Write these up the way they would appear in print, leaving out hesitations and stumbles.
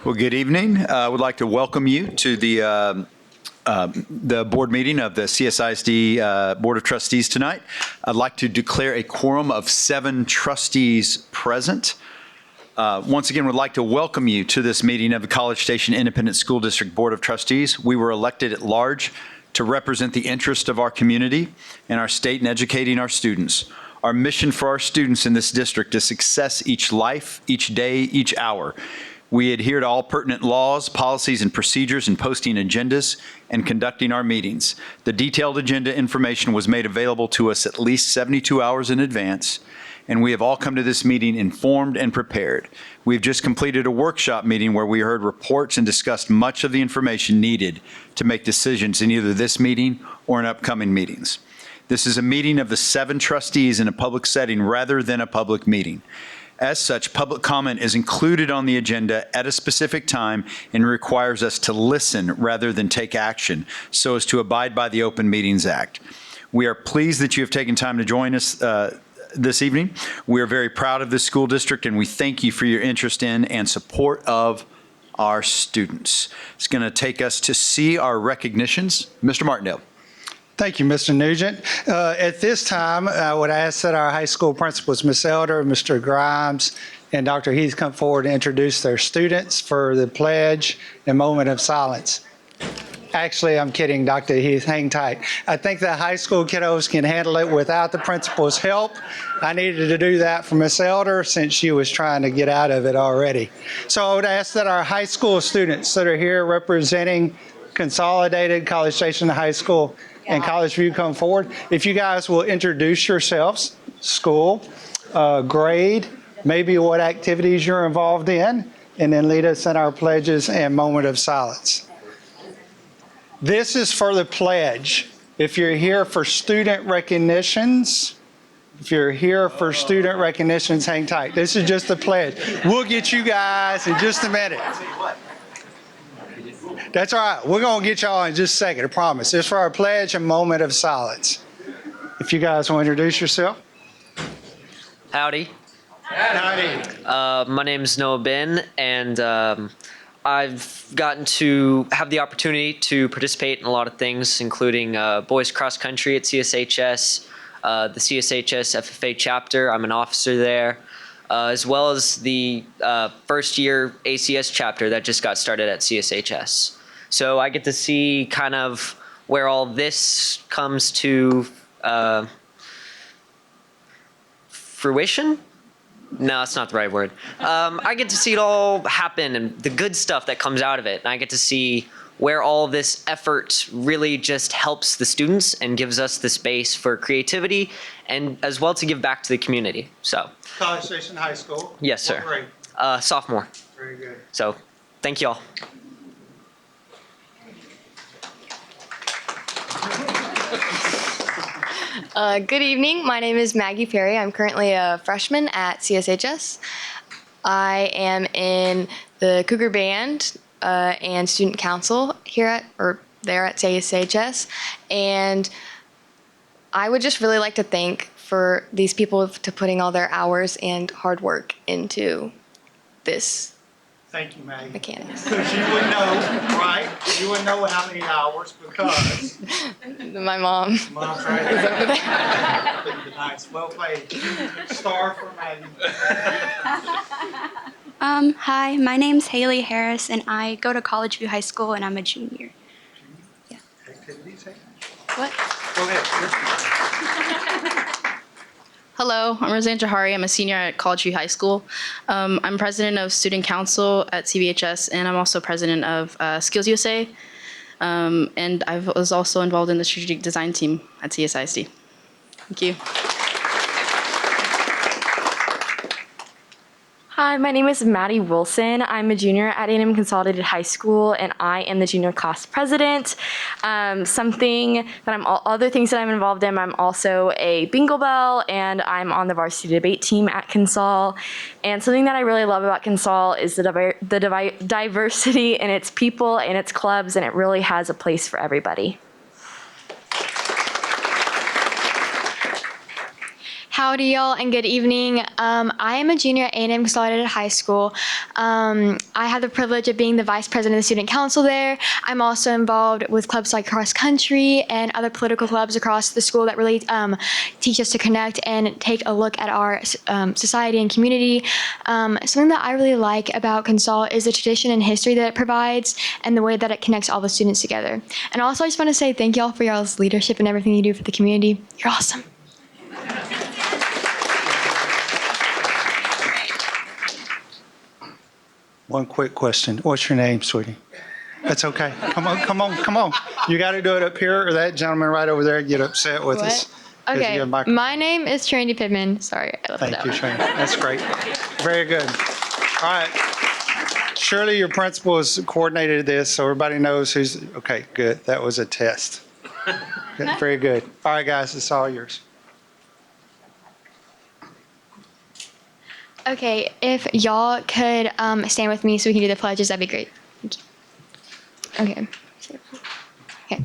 Well, good evening. I would like to welcome you to the board meeting of the CSISD Board of Trustees tonight. I'd like to declare a quorum of 7 trustees present. Once again, would like to welcome you to this meeting of the College Station Independent School District Board of Trustees. We were elected at large to represent the interest of our community and our state in educating our students. Our mission for our students in this district is success each life, each day, each hour. We adhere to all pertinent laws, policies, and procedures in posting agendas and conducting our meetings. The detailed agenda information was made available to us at least 72 hours in advance, and we have all come to this meeting informed and prepared. We've just completed a workshop meeting where we heard reports and discussed much of the information needed to make decisions in either this meeting or in upcoming meetings. This is a meeting of the 7 trustees in a public setting rather than a public meeting. As such, public comment is included on the agenda at a specific time and requires us to listen rather than take action so as to abide by the Open Meetings Act. We are pleased that you have taken time to join us this evening. We are very proud of this school district and we thank you for your interest in and support of our students. It's going to take us to see our recognitions. Mr. Martindale. Thank you, Mr. Nugent. At this time, I would ask that our high school principals, Ms. Elder, Mr. Grimes, and Dr. Heath come forward and introduce their students for the pledge and moment of silence. Actually, I'm kidding, Dr. Heath, hang tight. I think the high school kiddos can handle it without the principal's help. I needed to do that for Ms. Elder since she was trying to get out of it already. So I would ask that our high school students that are here representing Consolidated, College Station High School, and College View come forward. If you guys will introduce yourselves, school, grade, maybe what activities you're involved in, and then lead us in our pledges and moment of silence. This is for the pledge. If you're here for student recognitions, hang tight. This is just the pledge. We'll get you guys in just a minute. That's all right. We're going to get y'all in just a second, I promise. It's for our pledge and moment of silence. If you guys want to introduce yourself. Howdy. Howdy. My name is Noah Ben, and I've gotten to have the opportunity to participate in a lot of things, including boys cross country at CSHS, the CSHS FFA chapter. I'm an officer there, as well as the first year ACS chapter that just got started at CSHS. So I get to see kind of where all this comes to fruition? No, that's not the right word. I get to see it all happen and the good stuff that comes out of it. And I get to see where all this effort really just helps the students and gives us the space for creativity and as well to give back to the community. So. College Station High School. Yes, sir. What grade? Sophomore. Very good. So, thank you all. Good evening. My name is Maggie Perry. I'm currently a freshman at CSHS. I am in the Cougar Band and Student Council there at CSHS. And I would just really like to thank for these people to putting all their hours and hard work into this. Thank you, Maggie. Mechanics. Because you would know, right? You would know how many hours because My mom. Mom's right is over there. Nice, well played. Star for Maggie. Hi, my name's Haley Harris, and I go to College View High School, and I'm a junior. Yeah. Activities, hey? What? Go ahead. Hello, I'm Roseanne Jahari. I'm a senior at College View High School. I'm president of Student Council at CVHS, and I'm also president of Skills USA. And I was also involved in the strategic design team at CSISD. Thank you. Hi, my name is Maddie Wilson. I'm a junior at A&M Consolidated High School, and I am the junior class president. Other things that I'm involved in, I'm also a bingo bell, and I'm on the varsity debate team at Consol. And something that I really love about Consol is the diversity in its people and its clubs, and it really has a place for everybody. Howdy, y'all, and good evening. I am a junior at A&M Consolidated High School. I have the privilege of being the vice president of the student council there. I'm also involved with clubs like cross country and other political clubs across the school that really teach us to connect and take a look at our society and community. Something that I really like about Consol is the tradition and history that it provides and the way that it connects all the students together. And also, I just want to say thank y'all for y'all's leadership and everything you do for the community. You're awesome. One quick question. What's your name, sweetie? That's okay. Come on. You got to do it up here, or that gentleman right over there get upset with us. 'Cause you Okay, have a microphone. my name is Trinity Pittman. Sorry, I left Thank that you, one. Shane. That's great. Very good. All right. Surely your principal has coordinated this, so everybody knows who's, okay, good. That was a test. Good, very good. All right, guys, it's all yours. Okay, if y'all could stand with me so we can do the pledges, that'd be great. Thank you. Okay.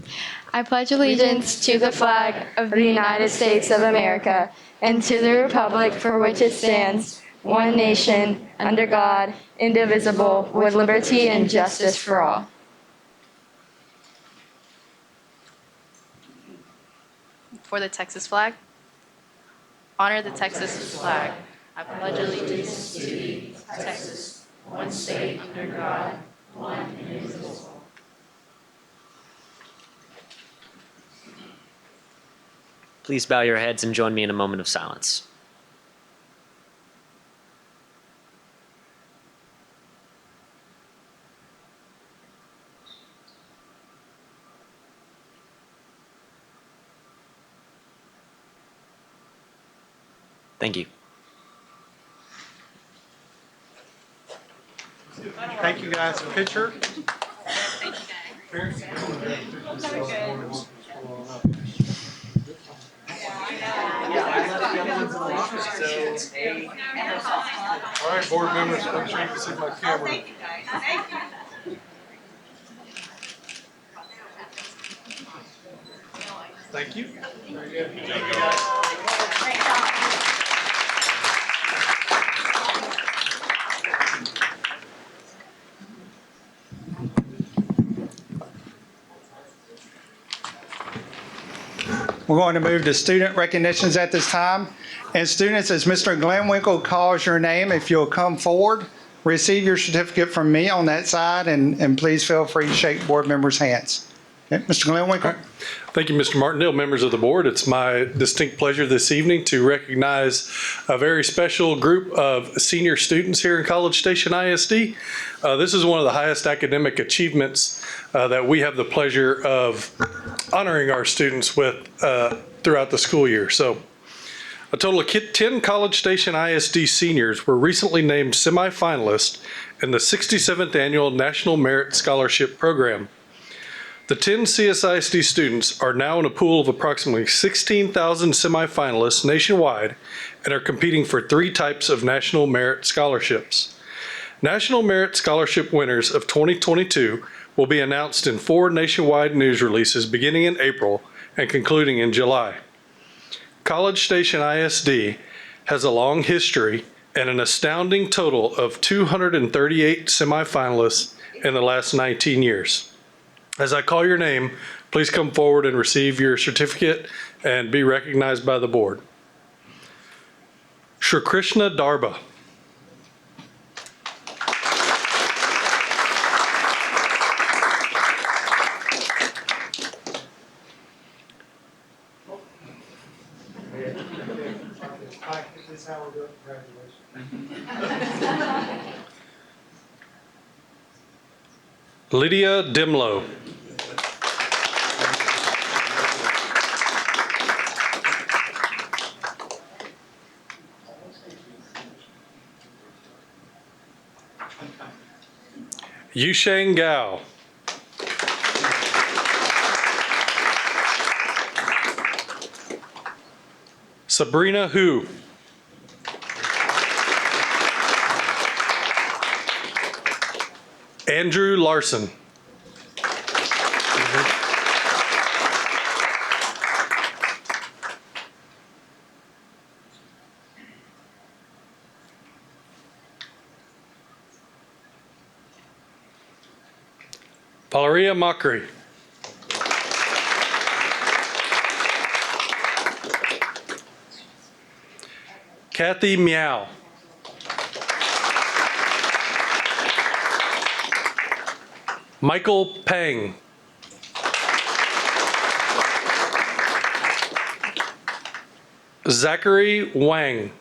I pledge allegiance to the flag of the United States of America and to the republic for which it stands, one nation, under God, indivisible, with liberty and justice for all. For the Texas flag. Honor the Texas flag. I pledge allegiance to thee, Texas, one state under God, one indivisible. Please bow your heads and join me in a moment of silence. Thank you. Thank you, guys. Picture? All right, board members, make sure you can see my camera. Thank you. Very good. Good job, guys. We're going to move to student recognitions at this time. And students, as Mr. Glenwinkle calls your name, if you'll come forward, receive your certificate from me on that side, and please feel free to shake board members' hands. Okay, Mr. Glenwinkle? Thank you, Mr. Martindale, members of the board. It's my distinct pleasure this evening to recognize a very special group of senior students here in College Station ISD. This is one of the highest academic achievements that we have the pleasure of honoring our students with throughout the school year. So a total of 10 College Station ISD seniors were recently named semifinalists in the 67th Annual National Merit Scholarship Program. The 10 CSISD students are now in a pool of approximately 16,000 semifinalists nationwide and are competing for 3 types of National Merit Scholarships. National Merit Scholarship winners of 2022 will be announced in 4 nationwide news releases beginning in April and concluding in July. College Station ISD has a long history and an astounding total of 238 semifinalists in the last 19 years. As I call your name, please come forward and receive your certificate and be recognized by the board. Shri Krishna Darba. This is how we do it. Congratulations. Lydia Dimlow. Yusheng Gao. Sabrina Hu. Andrew Larson. Valeria Mockery. Kathy Meow. Michael Pang. Zachary Wang.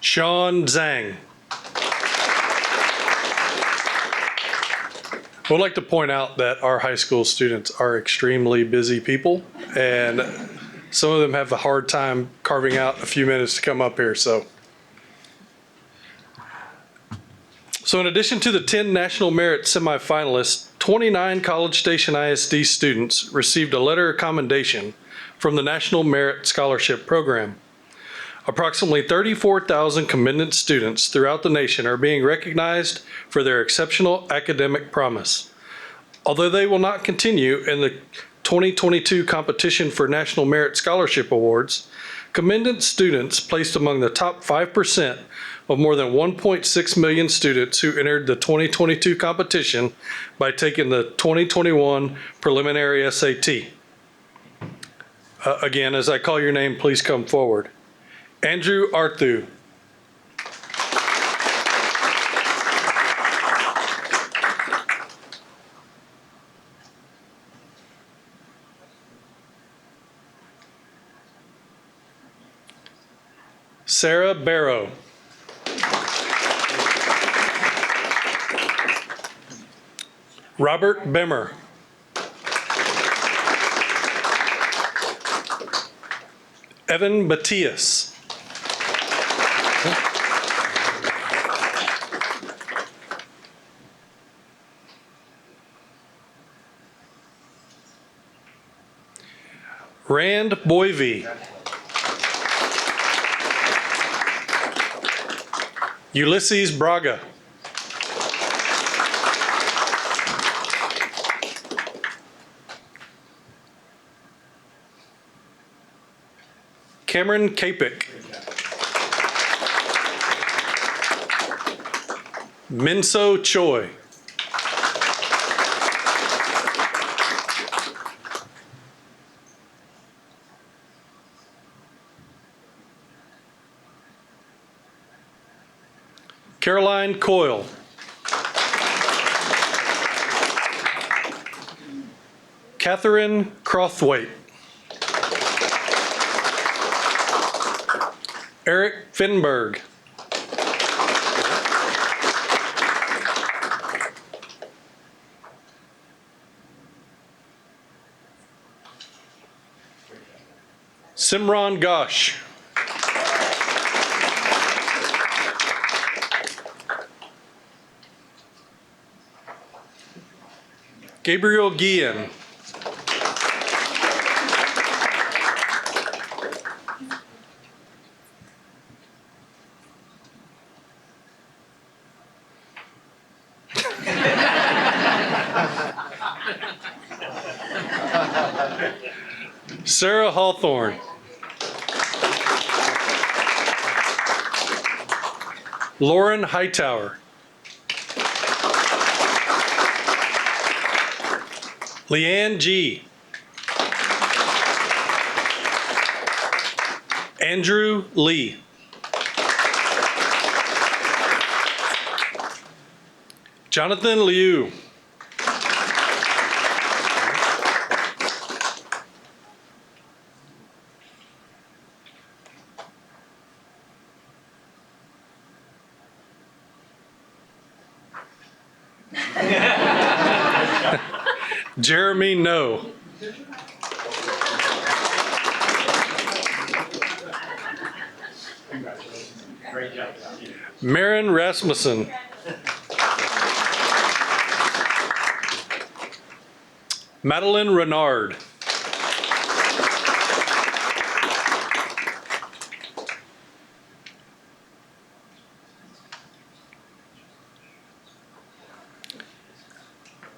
Sean Zhang. I would like to point out that our high school students are extremely busy people, and some of them have a hard time carving out a few minutes to come up here. So in addition to the 10 National Merit semifinalists, 29 College Station ISD students received a letter of commendation from the National Merit Scholarship Program. Approximately 34,000 commended students throughout the nation are being recognized for their exceptional academic promise. Although they will not continue in the 2022 competition for National Merit Scholarship Awards, commended students placed among the top 5% of more than 1.6 million students who entered the 2022 competition by taking the 2021 preliminary SAT. Again, as I call your name, please come forward. Andrew Arthu. Sarah Barrow. Robert Bemmer. Evan Batias. Rand Boivy. Ulysses Braga. Cameron Kapik. Minso Choi. Caroline Coyle. Catherine Crothwaite. Eric Finberg. Simran Ghosh. Gabriel Guillen. Sarah Hawthorne. Lauren Hightower. Leanne G. Andrew Lee. Jonathan Liu. Jeremy No. Maren Rasmussen. Madeline Renard.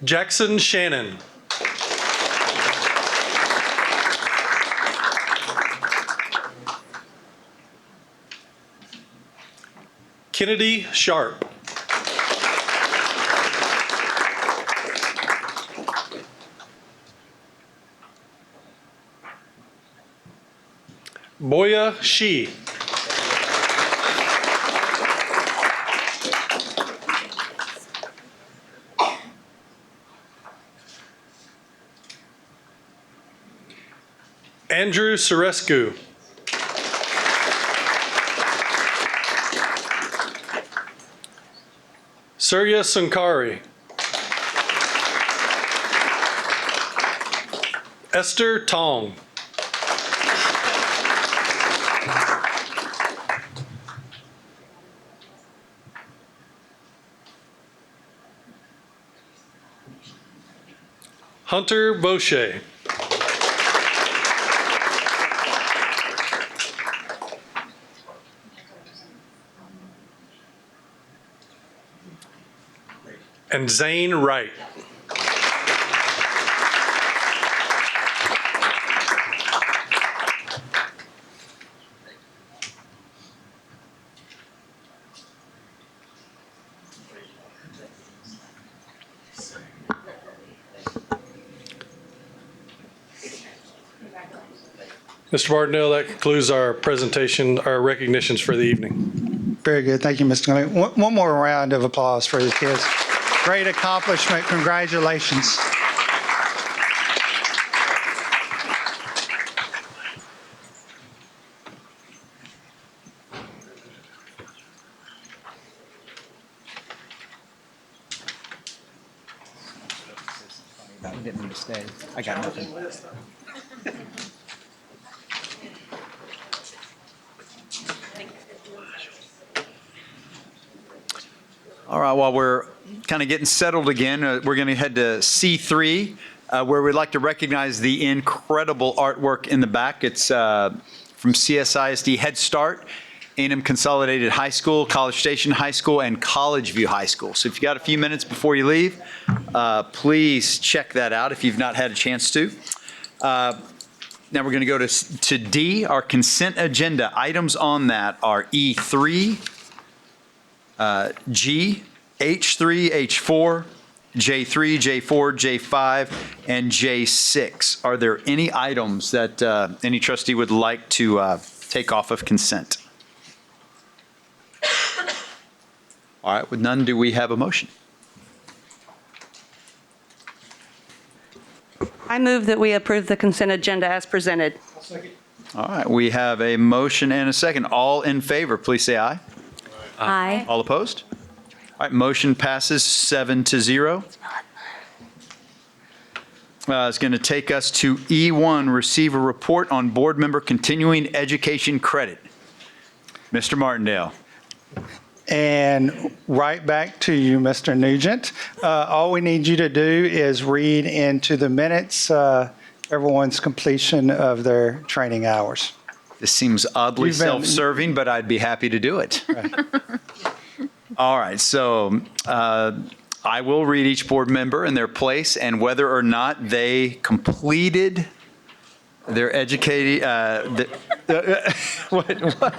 Jackson Shannon. Kennedy Sharp. Boya Shi. Andrew Sorescu. Surya Sankari. Esther Tong. Hunter Voucher. And Zane Wright. Mr. Martindale, that concludes our presentation, our recognitions for the evening. Very good. Thank you, Mr. Glenn. One more round of applause for the kids. Great accomplishment. Congratulations. I didn't mean to stay. I got nothing. All right, while we're kind of getting settled again, we're going to head to C3, where we'd like to recognize the incredible artwork in the back. It's from CSISD Head Start, A&M Consolidated High School, College Station High School, and College View High School. So if you got a few minutes before you leave, please check that out if you've not had a chance to. Now we're going to go to D, our consent agenda. Items on that are E3, G, H3, H4, J3, J4, J5, and J6. Are there any items that any trustee would like to take off of consent? All right, with none, do we have a motion? I move that we approve the consent agenda as presented. All right, we have a motion and a second. All in favor, please say aye. Aye. All opposed? All right, motion passes 7-0. It's going to take us to E1, receive a report on board member continuing education credit. Mr. Martindale. And right back to you, Mr. Nugent. All we need you to do is read into the minutes everyone's completion of their training hours. This seems oddly You've been- self-serving, but I'd be happy to do it. Right. All right, so I will read each board member and their place and whether or not they completed their educating. What?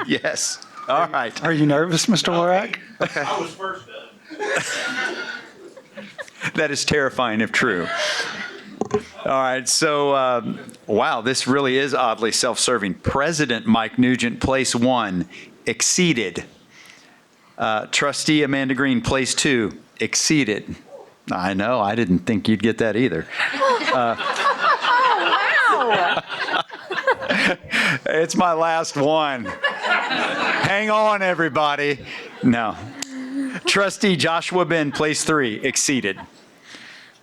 Yes. All right. Are you nervous, Mr. Lorak? Okay. I was first done. That is terrifying if true. All right, so wow, this really is oddly self-serving. President Mike Nugent, place 1, exceeded. Trustee Amanda Green, place 2, exceeded. I know, I didn't think you'd get that either. It's my last one. Hang on, everybody. No. Trustee Joshua Ben, place 3, exceeded.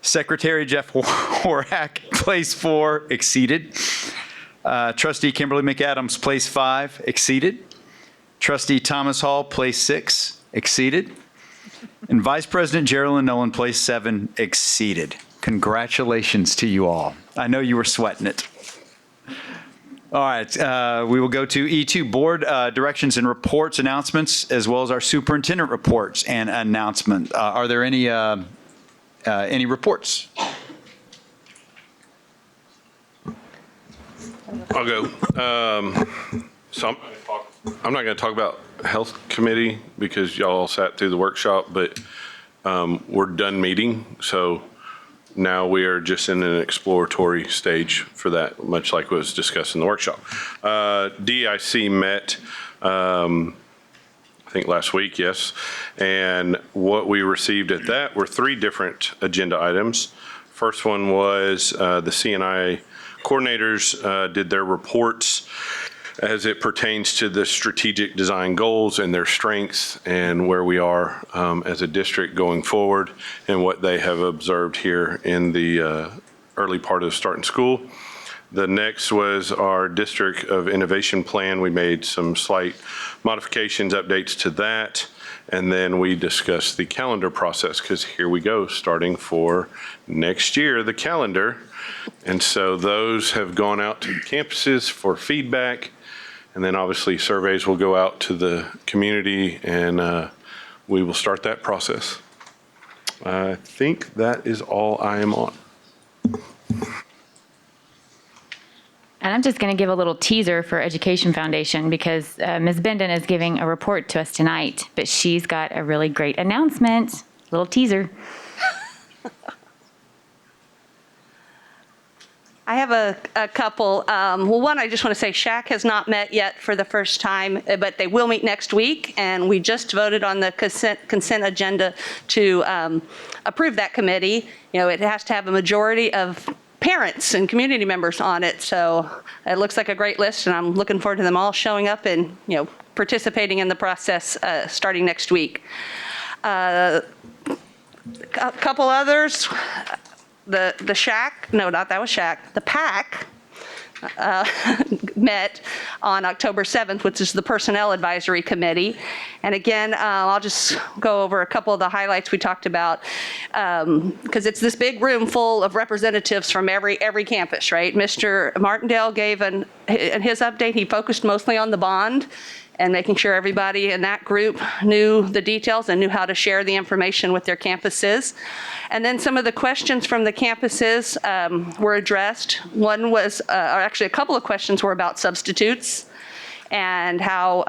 Secretary Jeff Horak, place 4, exceeded. Trustee Kimberly McAdams, place 5, exceeded. Trustee Thomas Hall, place 6, exceeded. And Vice President Geraldine Nolan, place 7, exceeded. Congratulations to you all. I know you were sweating it. All right, we will go to E2, board directions and reports, announcements, as well as our superintendent reports and announcement. Are there any reports? I'll go. So I'm not going to talk about health committee because y'all sat through the workshop, but we're done meeting. So now we are just in an exploratory stage for that, much like was discussed in the workshop. DIC met, I think last week, yes. And what we received at that were 3 different agenda items. First one was the CNI coordinators did their reports as it pertains to the strategic design goals and their strengths and where we are as a district going forward and what they have observed here in the early part of starting school. The next was our District of Innovation Plan. We made some slight modifications, updates to that. And then we discussed the calendar process, because here we go, starting for next year, the calendar. And so those have gone out to the campuses for feedback. And then obviously surveys will go out to the community, and we will start that process. I think that is all I am on. And I'm just going to give a little teaser for Education Foundation, because Ms. Benden is giving a report to us tonight, but she's got a really great announcement. Little teaser. I have a couple. Well, one, I just want to say SHAC has not met yet for the first time, but they will meet next week. And we just voted on the consent agenda to approve that committee. You know, it has to have a majority of parents and community members on it. So it looks like a great list, and I'm looking forward to them all showing up and, you know, participating in the process starting next week. A couple others. The SHAC, no, not that was SHAC, the PAC met on October 7th, which is the Personnel Advisory Committee. And again, I'll just go over a couple of the highlights we talked about, because it's this big room full of representatives from every campus, right? Mr. Martindale gave in his update, he focused mostly on the bond and making sure everybody in that group knew the details and knew how to share the information with their campuses. And then some of the questions from the campuses were addressed. One was, or actually a couple of questions were about substitutes and how,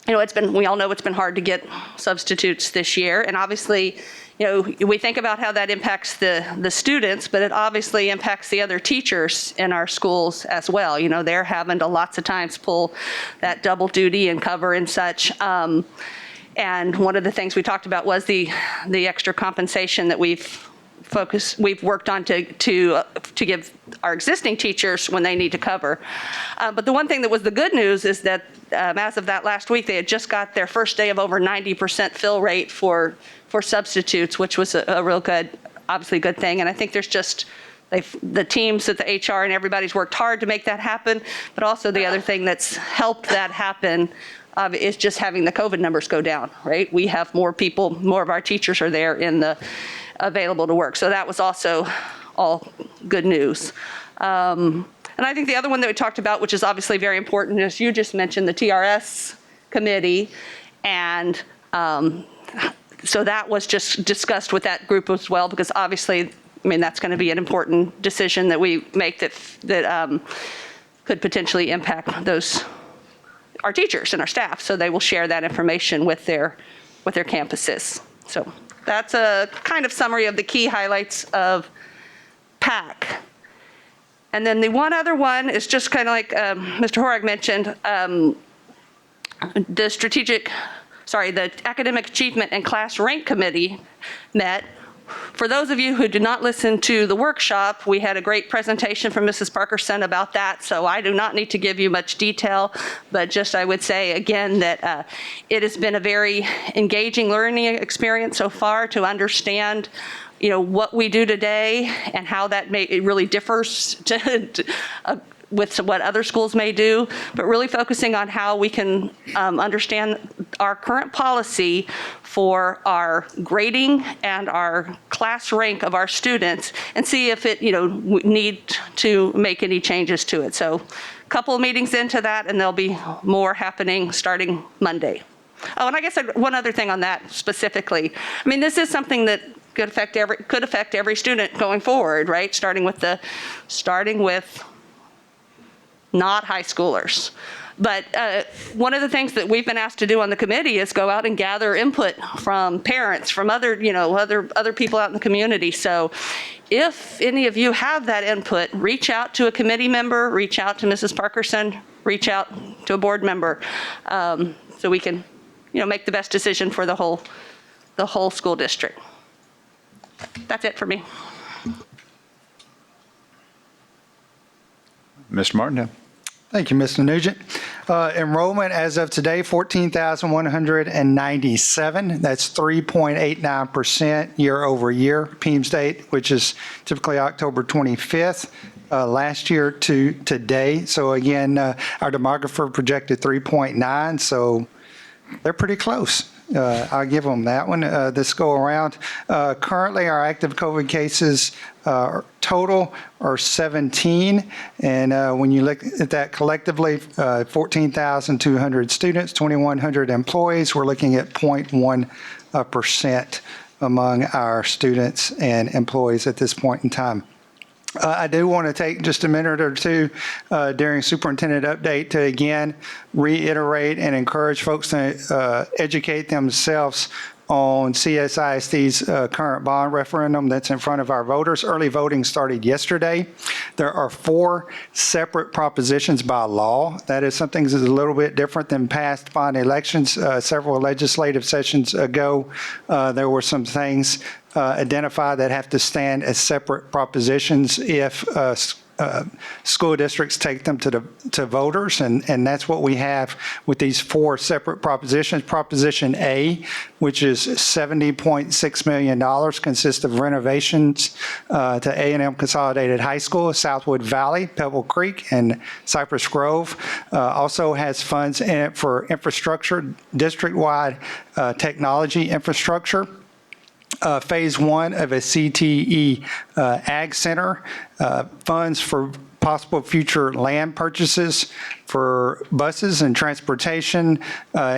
you know, we all know it's been hard to get substitutes this year. And obviously, you know, we think about how that impacts the students, but it obviously impacts the other teachers in our schools as well. You know, they're having to lots of times pull that double duty and cover and such. And one of the things we talked about was the extra compensation that we've worked on to give our existing teachers when they need to cover. But the one thing that was the good news is that as of that last week, they had just got their first day of over 90% fill rate for substitutes, which was a real good, obviously good thing. And I think there's just, the teams at the HR and everybody's worked hard to make that happen. But also the other thing that's helped that happen is just having the COVID numbers go down, right? We have more people, more of our teachers are there in the available to work. So that was also all good news. And I think the other one that we talked about, which is obviously very important, is you just mentioned the TRS committee. And so that was just discussed with that group as well, because obviously, I mean, that's going to be an important decision that we make that could potentially impact our teachers and our staff. So they will share that information with their campuses. So that's a kind of summary of the key highlights of PAC. And then the one other one is just kind of like Mr. Horag mentioned, the Academic Achievement and Class Rank Committee met. For those of you who did not listen to the workshop, we had a great presentation from Mrs. Parkerson about that, so I do not need to give you much detail, but just I would say again that it has been a very engaging learning experience so far to understand, you know, what we do today and how that it really differs with what other schools may do, but really focusing on how we can understand our current policy for our grading and our class rank of our students and see if it, you know, need to make any changes to it. So a couple of meetings into that, and there'll be more happening starting Monday. Oh, and I guess one other thing on that specifically. I mean, this is something that could affect every student going forward, right? Starting with not high schoolers. But one of the things that we've been asked to do on the committee is go out and gather input from parents, from other people out in the community. So if any of you have that input, reach out to a committee member, reach out to Mrs. Parkerson, reach out to a board member, so we can, make the best decision for the whole school district. That's it for me. Mr. Martindale. Thank you, Mr. Nugent. Enrollment as of today, 14,197. That's 3.89% year over year. PEIMS date, which is typically October 25th. Last year to today. So again, our demographer projected 3.9, so they're pretty close. I'll give them that one this go around. Currently, our active COVID cases total are 17. And when you look at that collectively, 14,200 students, 2,100 employees, we're looking at 0.1% among our students and employees at this point in time. I do want to take just a minute or two during superintendent update to again reiterate and encourage folks to educate themselves on CSISD's current bond referendum that's in front of our voters. Early voting started yesterday. There are 4 separate propositions by law. That is something that's a little bit different than past bond elections. Several legislative sessions ago, there were some things identified that have to stand as separate propositions if school districts take them to voters, and that's what we have with these 4 separate propositions. Proposition A, which is $70.6 million, consists of renovations to A&M Consolidated High School, Southwood Valley, Pebble Creek, and Cypress Grove. Also has funds in it for infrastructure, district-wide technology infrastructure. Phase 1 of a CTE Ag Center, funds for possible future land purchases for buses and transportation,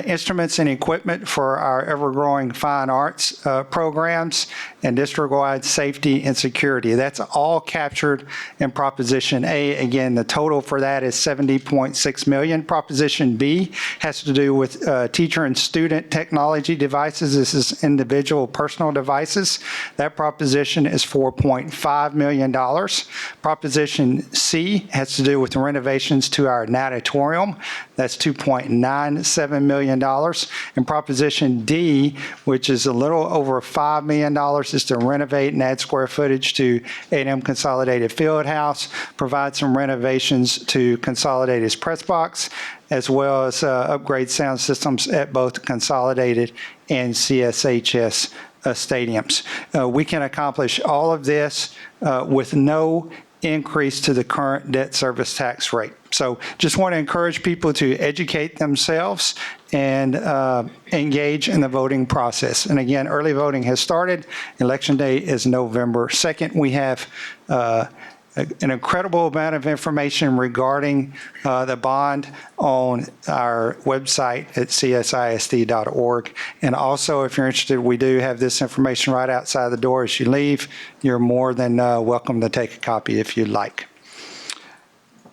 instruments and equipment for our ever-growing fine arts programs, and district-wide safety and security. That's all captured in Proposition A. Again, the total for that is $70.6 million. Proposition B has to do with teacher and student technology devices. This is individual personal devices. That proposition is $4.5 million. Proposition C has to do with renovations to our natatorium. That's $2.97 million. And Proposition D, which is a little over $5 million, is to renovate and add square footage to A&M Consolidated Fieldhouse, provide some renovations to Consolidated's press box, as well as upgrade sound systems at both Consolidated and CSHS stadiums. We can accomplish all of this with no increase to the current debt service tax rate. So just want to encourage people to educate themselves and engage in the voting process. And again, early voting has started. Election day is November 2nd. We have an incredible amount of information regarding the bond on our website at csisd.org. And also, if you're interested, we do have this information right outside the door as you leave. You're more than welcome to take a copy if you'd like.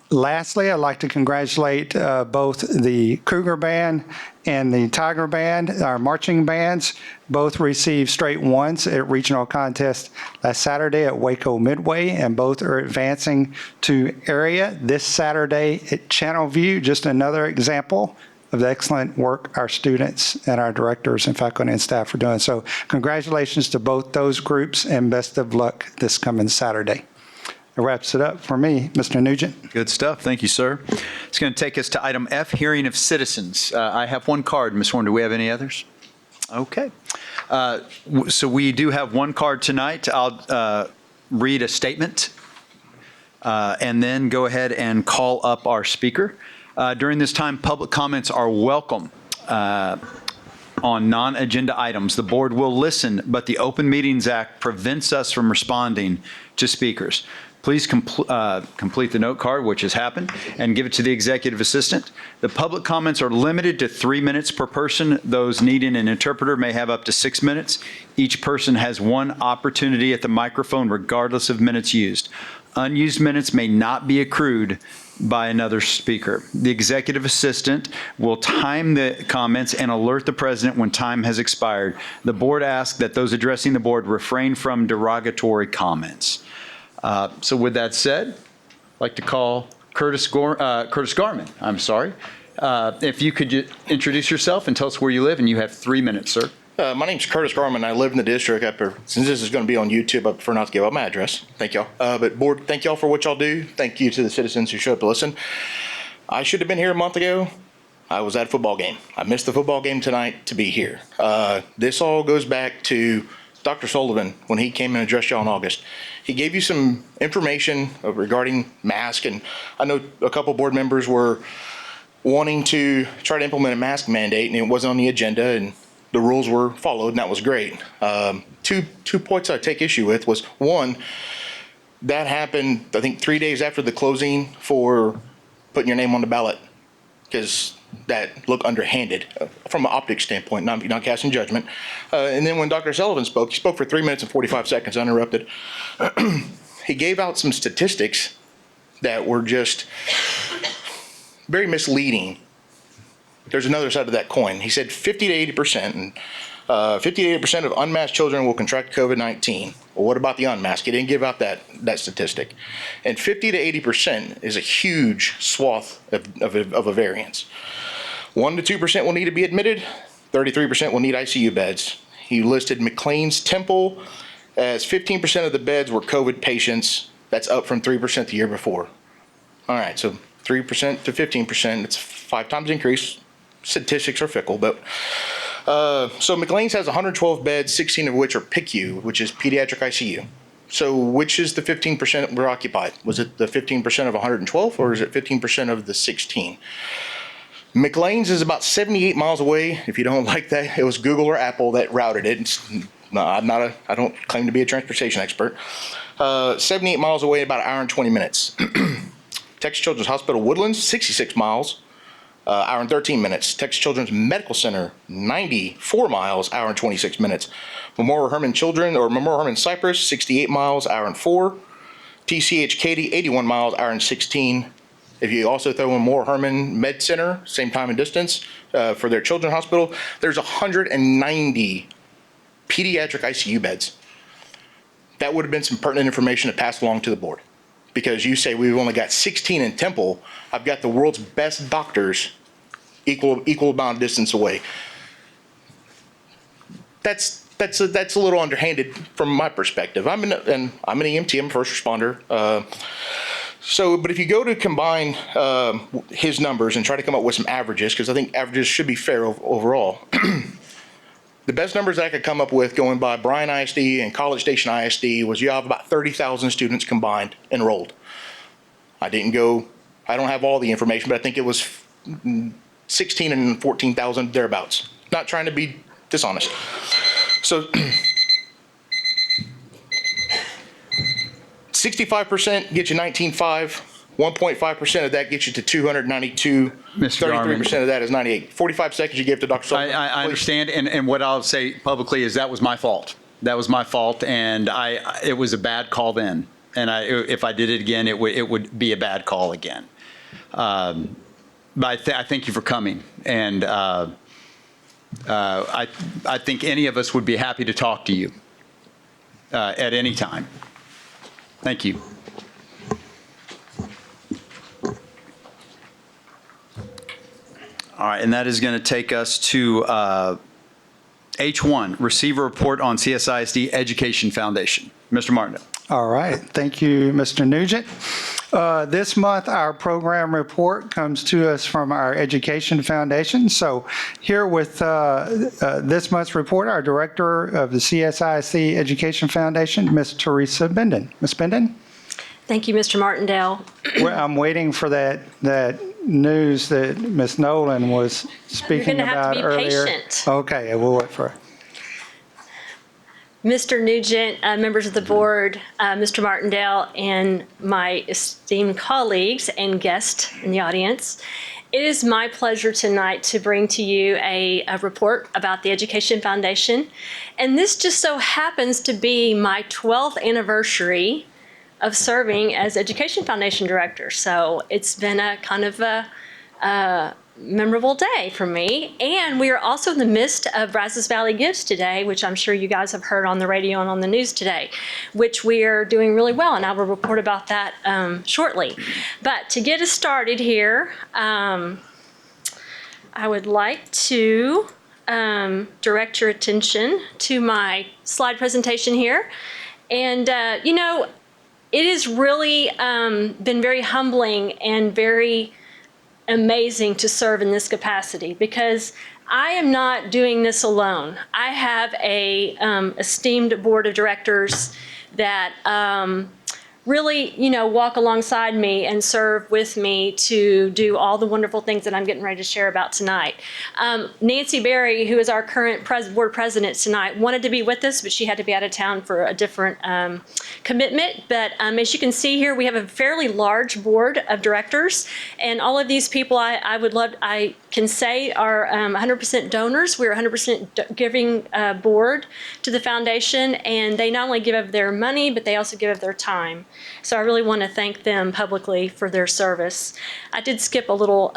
Lastly, I'd like to congratulate both the Cougar Band and the Tiger Band, our marching bands. Both received straight ones at regional contest last Saturday at Waco Midway, and both are advancing to area this Saturday at Channelview. Just another example of the excellent work our students and our directors and faculty and staff are doing. So congratulations to both those groups, and best of luck this coming Saturday. That wraps it up for me, Mr. Nugent. Good stuff. Thank you, sir. It's going to take us to item F, hearing of citizens. I have one card. Ms. Warren, do we have any others? Okay. So we do have one card tonight. I'll read a statement and then go ahead and call up our speaker. During this time, public comments are welcome on non-agenda items. The board will listen, but the Open Meetings Act prevents us from responding to speakers. Please complete the note card, which has happened, and give it to the executive assistant. The public comments are limited to 3 minutes per person. Those needing an interpreter may have up to 6 minutes. Each person has one opportunity at the microphone, regardless of minutes used. Unused minutes may not be accrued by another speaker. The executive assistant will time the comments and alert the president when time has expired. The board asks that those addressing the board refrain from derogatory comments. So with that said, I'd like to call Curtis Garman. I'm sorry. If you could introduce yourself and tell us where you live, and you have 3 minutes, sir. My name's Curtis Garman. I live in the district. Since this is going to be on YouTube, I prefer not to give out my address. Thank y'all. But board, thank y'all for what y'all do. Thank you to the citizens who showed up to listen. I should have been here a month ago. I was at a football game. I missed the football game tonight to be here. This all goes back to Dr. Sullivan when he came and addressed y'all in August. He gave you some information regarding masks, and I know a couple board members were wanting to try to implement a mask mandate, and it wasn't on the agenda, and the rules were followed, and that was great. Two points I take issue with was, one, that happened, I think, 3 days after the closing for putting your name on the ballot, because that looked underhanded from an optics standpoint, not casting judgment. And then when Dr. Sullivan spoke, he spoke for 3 minutes and 45 seconds uninterrupted. He gave out some statistics that were just very misleading. There's another side of that coin. He said 50 to 80%, and 50 to 80% of unmasked children will contract COVID-19. Well, what about the unmasked? He didn't give out that statistic. And 50 to 80% is a huge swath of a variance. 1 to 2% will need to be admitted. 33% will need ICU beds. He listed McLean's Temple as 15% of the beds were COVID patients. That's up from 3% the year before. All right, so 3% to 15%, it's 5 times increase. Statistics are fickle, but so McLean's has 112 beds, 16 of which are PICU, which is pediatric ICU. So which is the 15% were occupied? Was it the 15% of 112, or is it 15% of the 16? McLean's is about 78 miles away. If you don't like that, it was Google or Apple that routed it. I don't claim to be a transportation expert. 78 miles away, about an hour and 20 minutes. Texas Children's Hospital Woodlands, 66 miles. Hour and 13 minutes. Texas Children's Medical Center, 94 miles, hour and 26 minutes. Memorial Hermann Cypress, 68 miles, hour and 4. TCH Katy, 81 miles, hour and 16. If you also throw in Memorial Hermann Med Center, same time and distance, for their children's hospital, there's 190 pediatric ICU beds. That would have been some pertinent information to pass along to the board. Because you say we've only got 16 in Temple, I've got the world's best doctors equal amount of distance away. That's a little underhanded from my perspective. I'm an EMT, I'm a first responder. But if you go to combine his numbers and try to come up with some averages, because I think averages should be fair overall. The best numbers I could come up with going by Bryan ISD and College Station ISD was you have about 30,000 students combined enrolled. I don't have all the information, but I think it was 16 and 14,000 thereabouts. Not trying to be dishonest. So 65% gets you 19.5. 1.5% of that gets you to 292. Mr. Garman. 33% of that is 98. 45 seconds you give to Dr. Sullivan. I understand, and what I'll say publicly is that was my fault. That was my fault, and it was a bad call then. And if I did it again, it would be a bad call again. But I thank you for coming, and I think any of us would be happy to talk to you at any time. Thank you. All right, and that is going to take us to H1, receive a report on CSISD Education Foundation. Mr. Martindale. All right. Thank you, Mr. Nugent. This month, our program report comes to us from our Education Foundation. So here with this month's report, our director of the CSISD Education Foundation, Ms. Teresa Benden. Ms. Benden? Thank you, Mr. Martindale. I'm waiting for that news that Ms. Nolan was speaking about earlier. You're going to have to be patient. Okay, we'll wait for it. Mr. Nugent, members of the board, Mr. Martindale, and my esteemed colleagues and guests in the audience, it is my pleasure tonight to bring to you a report about the Education Foundation. And this just so happens to be my 12th anniversary of serving as Education Foundation Director. So it's been a kind of a memorable day for me. And we are also in the midst of Brazos Valley Gives today, which I'm sure you guys have heard on the radio and on the news today, which we are doing really well. And I will report about that shortly. But to get us started here, I would like to direct your attention to my slide presentation here. And, you know, it has really been very humbling and very amazing to serve in this capacity, because I am not doing this alone. I have a esteemed board of directors that really, you know, walk alongside me and serve with me to do all the wonderful things that I'm getting ready to share about tonight. Nancy Berry, who is our current board president tonight, wanted to be with us, but she had to be out of town for a different commitment. But as you can see here, we have a fairly large board of directors, and all of these people I can say are 100% donors. We're 100% giving board to the foundation, and they not only give of their money, but they also give of their time. So I really want to thank them publicly for their service. I did skip a little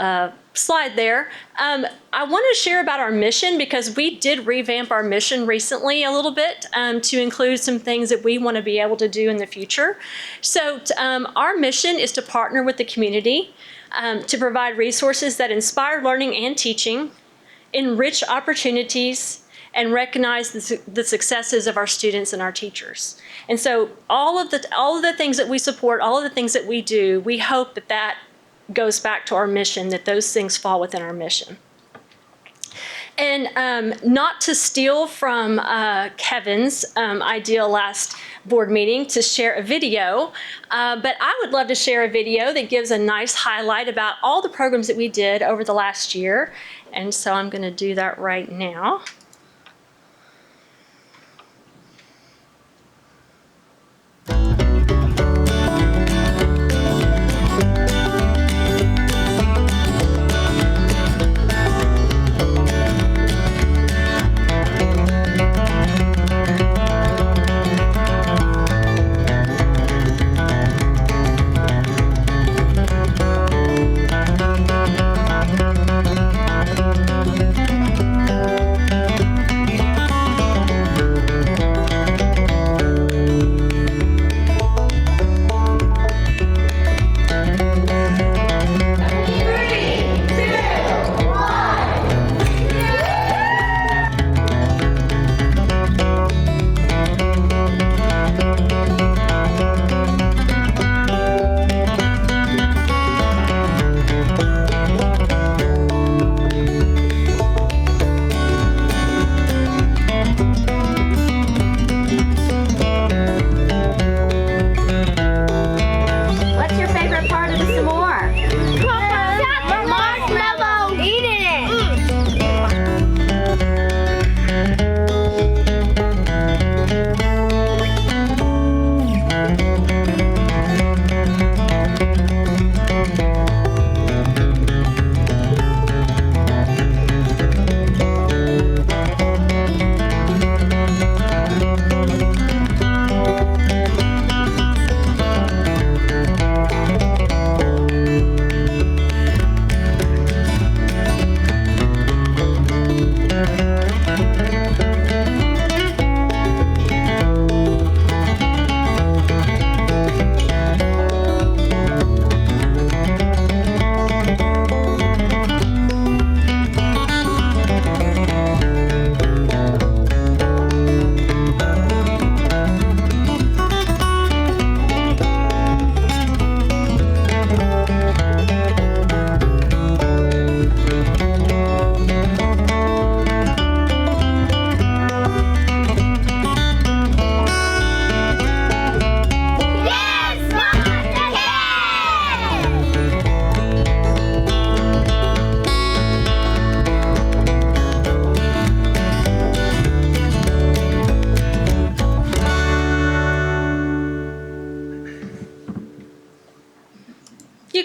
slide there. I want to share about our mission, because we did revamp our mission recently a little bit to include some things that we want to be able to do in the future. So our mission is to partner with the community to provide resources that inspire learning and teaching, enrich opportunities, and recognize the successes of our students and our teachers. And so all of the things that we support, all of the things that we do, we hope that that goes back to our mission, that those things fall within our mission. And not to steal from Kevin's idea last board meeting to share a video, but I would love to share a video that gives a nice highlight about all the programs that we did over the last year. And so I'm going to do that right now.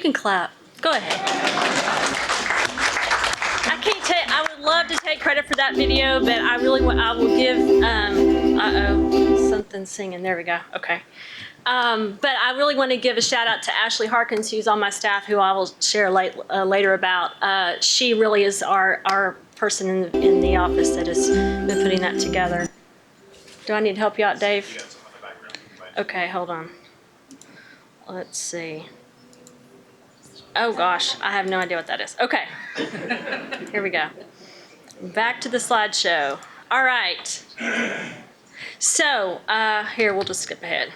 can clap. Go ahead. I can't take, I would love to take credit for that video, but I really want, I will give, uh-oh, something singing. There we go. Okay. But I really want to give a shout out to Ashley Harkins, who's on my staff, who I will share later about. She really is our person in the office that has been putting that together. Do I need to help you out, Dave? Okay, hold on. Let's see. Oh gosh, I have no idea what that is. Okay, here we go. Back to the slideshow. All right. So here, we'll just skip ahead.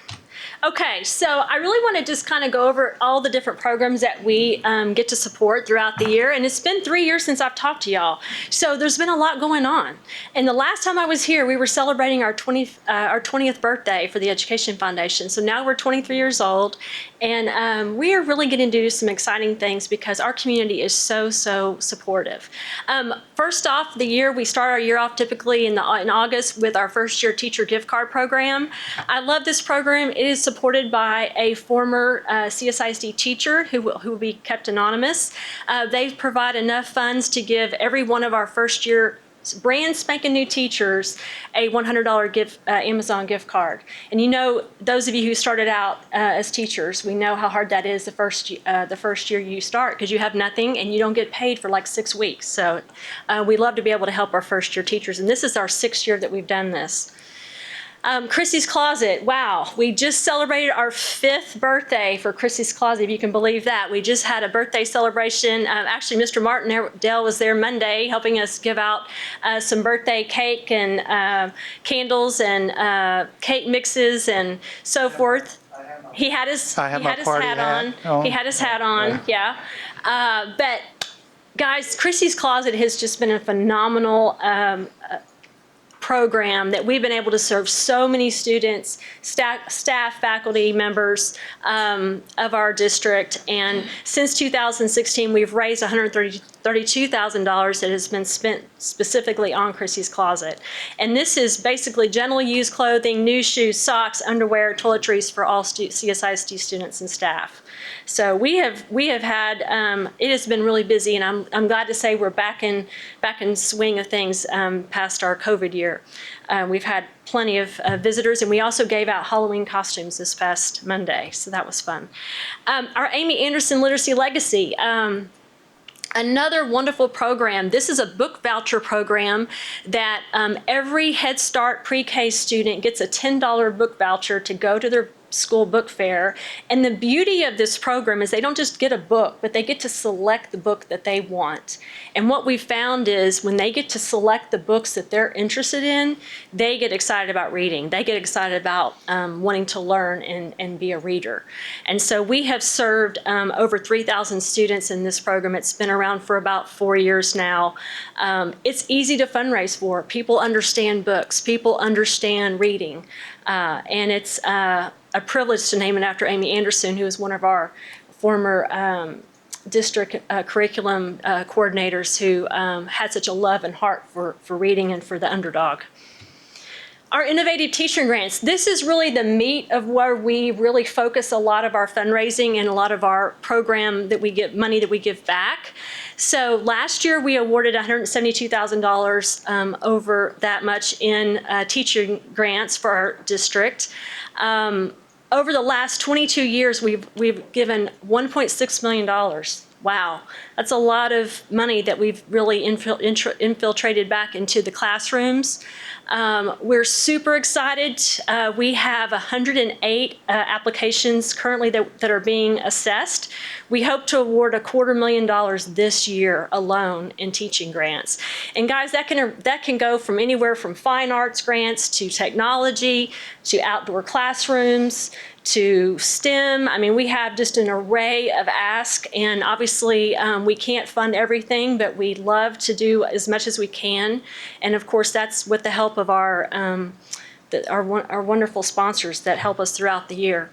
Okay, so I really want to just kind of go over all the different programs that we get to support throughout the year. And it's been 3 years since I've talked to y'all. So there's been a lot going on. And the last time I was here, we were celebrating our 20th birthday for the Education Foundation. So now we're 23 years old. And we are really getting to do some exciting things because our community is so supportive. First off, we start our year off typically in August with our first year teacher gift card program. I love this program. It is supported by a former CSISD teacher who will be kept anonymous. They provide enough funds to give every one of our first year brand spanking new teachers a $100 Amazon gift card. And you know, those of you who started out as teachers, we know how hard that is the first year you start, because you have nothing and you don't get paid for like 6 weeks. So we love to be able to help our first year teachers. And this is our 6th year that we've done this. Christys Closet, wow, we just celebrated our 5th birthday for Christys Closet, if you can believe that. We just had a birthday celebration. Actually, Mr. Martindale was there Monday helping us give out some birthday cake and candles and cake mixes and so forth. He had his hat on. He had his hat on, yeah. But guys, Christys Closet has just been a phenomenal program that we've been able to serve so many students, staff, faculty members of our district. And since 2016, we've raised $132,000 that has been spent specifically on Christys Closet. And this is basically generally used clothing, new shoes, socks, underwear, toiletries for all CSISD students and staff. So we have had, it has been really busy, and I'm glad to say we're back in swing of things past our COVID year. We've had plenty of visitors, and we also gave out Halloween costumes this past Monday, so that was fun. Our Amy Anderson Literacy Legacy. Another wonderful program. This is a book voucher program that every Head Start pre-K student gets a $10 book voucher to go to their school book fair. And the beauty of this program is they don't just get a book, but they get to select the book that they want. And what we found is when they get to select the books that they're interested in, they get excited about reading. They get excited about wanting to learn and be a reader. And so we have served over 3,000 students in this program. It's been around for about 4 years now. It's easy to fundraise for. People understand books. People understand reading. And it's a privilege to name it after Amy Anderson, who is one of our former district curriculum coordinators who had such a love and heart for reading and for the underdog. Our innovative teaching grants. This is really the meat of where we really focus a lot of our fundraising and a lot of our program that we get, money that we give back. So last year we awarded $172,000 over that much in teaching grants for our district. Over the last 22 years, we've given $1.6 million. Wow, that's a lot of money that we've really infiltrated back into the classrooms. We're super excited. We have 108 applications currently that are being assessed. We hope to award $250,000 this year alone in teaching grants. And guys, that can go from anywhere from fine arts grants to technology to outdoor classrooms to STEM. I mean, we have just an array of asks, and obviously we can't fund everything, but we love to do as much as we can. And of course, that's with the help of our wonderful sponsors that help us throughout the year.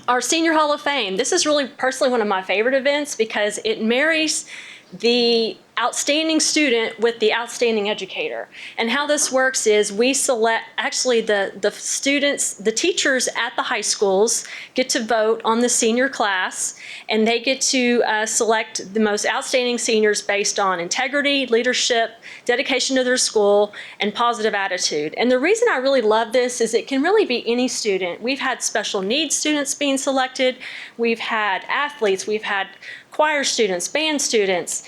Our Senior Hall of Fame. This is really personally one of my favorite events because it marries the outstanding student with the outstanding educator. And how this works is we select, actually the students, the teachers at the high schools get to vote on the senior class, and they get to select the most outstanding seniors based on integrity, leadership, dedication to their school, and positive attitude. And the reason I really love this is it can really be any student. We've had special needs students being selected. We've had athletes. We've had choir students, band students,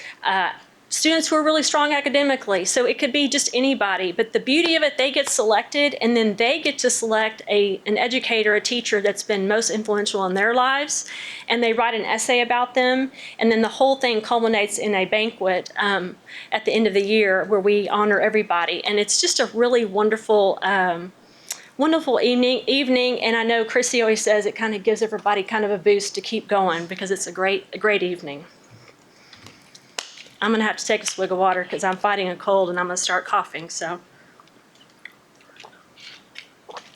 students who are really strong academically. So it could be just anybody. But the beauty of it, they get selected, and then they get to select an educator, a teacher that's been most influential in their lives, and they write an essay about them. And then the whole thing culminates in a banquet at the end of the year where we honor everybody. And it's just a really wonderful wonderful evening, and I know Chrissy always says it kind of gives everybody kind of a boost to keep going because it's a great evening. I'm gonna have to take a swig of water because I'm fighting a cold and I'm gonna start coughing, so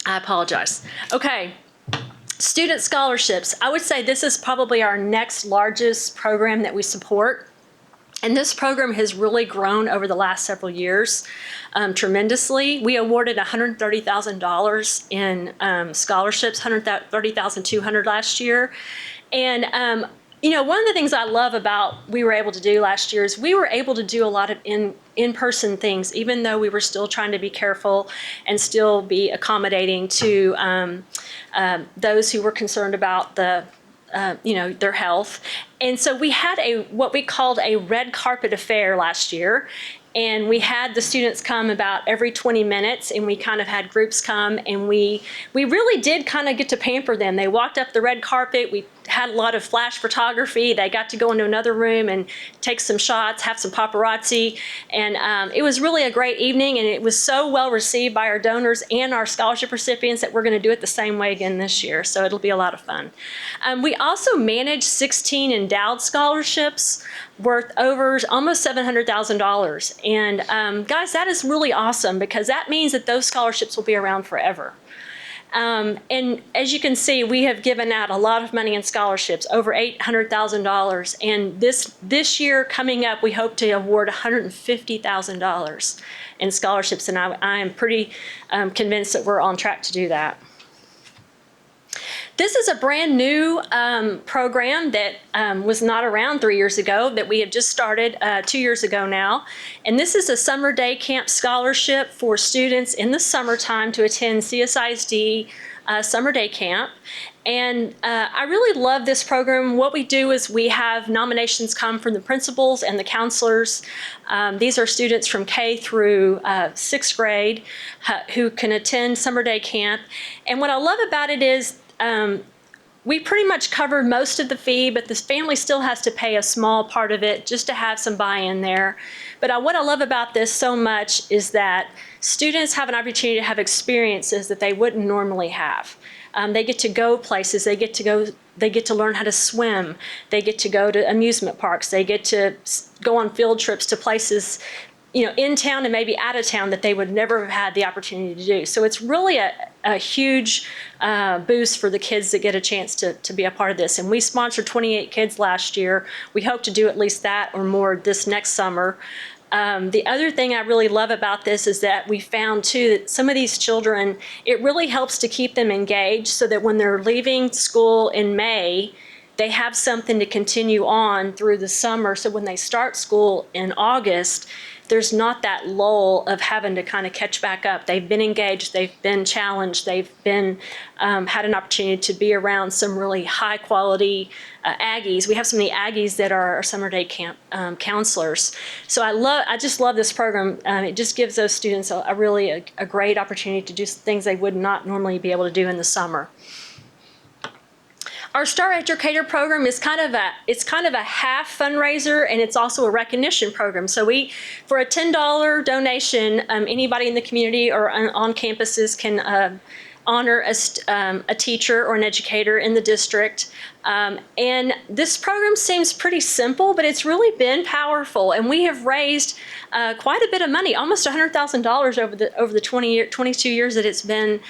I apologize. Okay, student scholarships. I would say this is probably our next largest program that we support. And this program has really grown over the last several years tremendously. We awarded $130,000 in scholarships, $130,200 last year. And you know, one of the things I love about we were able to do last year is we were able to do a lot of in-person things, even though we were still trying to be careful and still be accommodating to those who were concerned about their health. And so we had what we called a red carpet affair last year. And we had the students come about every 20 minutes, and we kind of had groups come, and we really did kind of get to pamper them. They walked up the red carpet. We had a lot of flash photography. They got to go into another room and take some shots, have some paparazzi. And it was really a great evening, and it was so well received by our donors and our scholarship recipients that we're going to do it the same way again this year. So it'll be a lot of fun. We also manage 16 endowed scholarships worth over almost $700,000. And guys, that is really awesome because that means that those scholarships will be around forever. And as you can see, we have given out a lot of money in scholarships, over $800,000. And this year coming up, we hope to award $150,000 in scholarships. And I am pretty convinced that we're on track to do that. This is a brand new program that was not around 3 years ago that we have just started 2 years ago now. And this is a summer day camp scholarship for students in the summertime to attend CSISD summer day camp. And I really love this program. What we do is we have nominations come from the principals and the counselors. These are students from K through 6th grade who can attend summer day camp. And what I love about it is we pretty much covered most of the fee, but this family still has to pay a small part of it just to have some buy-in there. But what I love about this so much is that students have an opportunity to have experiences that they wouldn't normally have. They get to go places, they get to learn how to swim, they get to go to amusement parks, they get to go on field trips to places in town and maybe out of town that they would never have had the opportunity to do. So it's really a huge boost for the kids that get a chance to be a part of this. And we sponsored 28 kids last year. We hope to do at least that or more this next summer. The other thing I really love about this is that we found too that some of these children, it really helps to keep them engaged so that when they're leaving school in May, they have something to continue on through the summer. So when they start school in August, there's not that lull of having to kind of catch back up. They've been engaged, they've been challenged, they've been had an opportunity to be around some really high quality Aggies. We have so many Aggies that are our summer day camp counselors. So I just love this program. It just gives those students a really great opportunity to do things they would not normally be able to do in the summer. Our Star Educator program is kind of a half fundraiser, and it's also a recognition program. So for a $10 donation, anybody in the community or on campuses can honor a teacher or an educator in the district. And this program seems pretty simple, but it's really been powerful. And we have raised quite a bit of money, almost $100,000 over the 22 years that it's been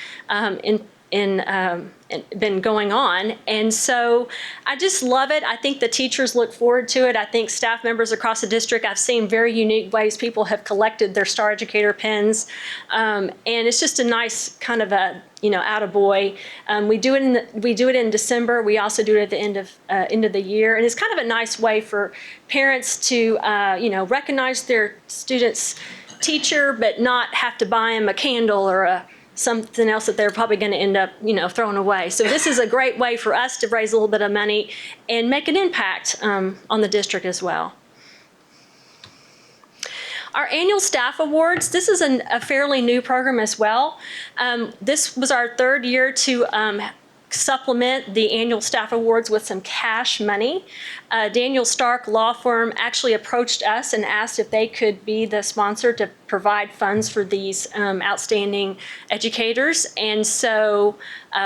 been going on. And so I just love it. I think the teachers look forward to it. I think staff members across the district, I've seen very unique ways people have collected their Star Educator pins. And it's just a nice kind of a, attaboy. We do it in December. We also do it at the end of the year. And it's kind of a nice way for parents to, recognize their students' teacher, but not have to buy them a candle or something else that they're probably going to end up, throwing away. So this is a great way for us to raise a little bit of money and make an impact on the district as well. Our annual staff awards, this is a fairly new program as well. This was our third year to supplement the annual staff awards with some cash money. Daniel Stark Law Firm actually approached us and asked if they could be the sponsor to provide funds for these outstanding educators. And so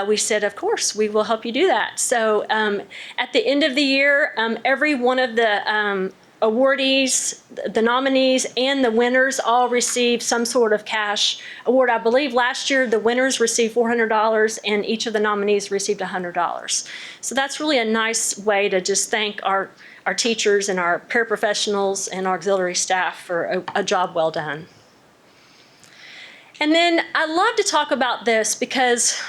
we said, of course, we will help you do that. So at the end of the year, every one of the awardees, the nominees, and the winners all received some sort of cash award. I believe last year the winners received $400 and each of the nominees received $100. So that's really a nice way to just thank our teachers and our paraprofessionals and our auxiliary staff for a job well done. And then I love to talk about this because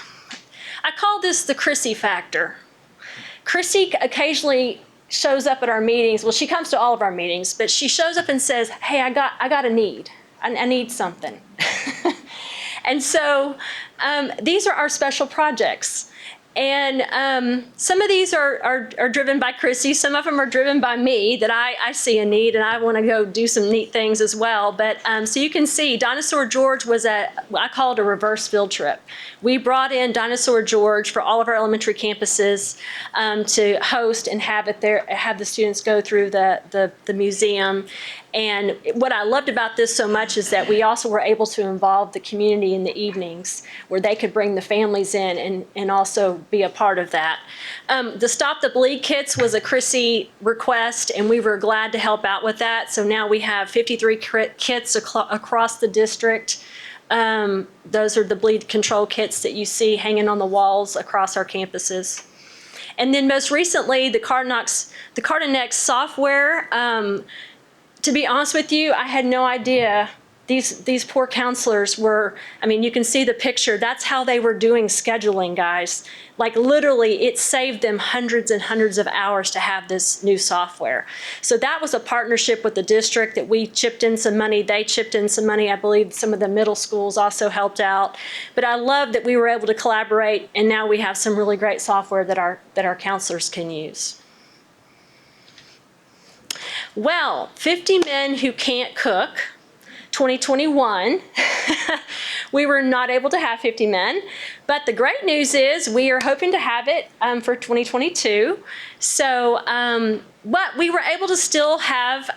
I call this the Chrissy factor. Chrissy occasionally shows up at our meetings. Well, she comes to all of our meetings, but she shows up and says, hey, I got a need. I need something. And so these are our special projects. And some of these are driven by Chrissy. Some of them are driven by me, that I see a need and I want to go do some neat things as well. But so you can see Dinosaur George was I call it a reverse field trip. We brought in Dinosaur George for all of our elementary campuses to host and have the students go through the museum. And what I loved about this so much is that we also were able to involve the community in the evenings where they could bring the families in and also be a part of that. The Stop the Bleed kits was a Chrissy request, and we were glad to help out with that. So now we have 53 kits across the district. Those are the bleed control kits that you see hanging on the walls across our campuses. And then most recently, the Cardonex software. To be honest with you, I had no idea these poor counselors were, you can see the picture. That's how they were doing scheduling, guys. Like literally, it saved them hundreds and hundreds of hours to have this new software. So that was a partnership with the district that we chipped in some money. They chipped in some money. I believe some of the middle schools also helped out. But I love that we were able to collaborate, and now we have some really great software that our counselors can use. Well, 50 Men Who Can't Cook, 2021. We were not able to have 50 men, but the great news is we are hoping to have it for 2022. So, but we were able to still have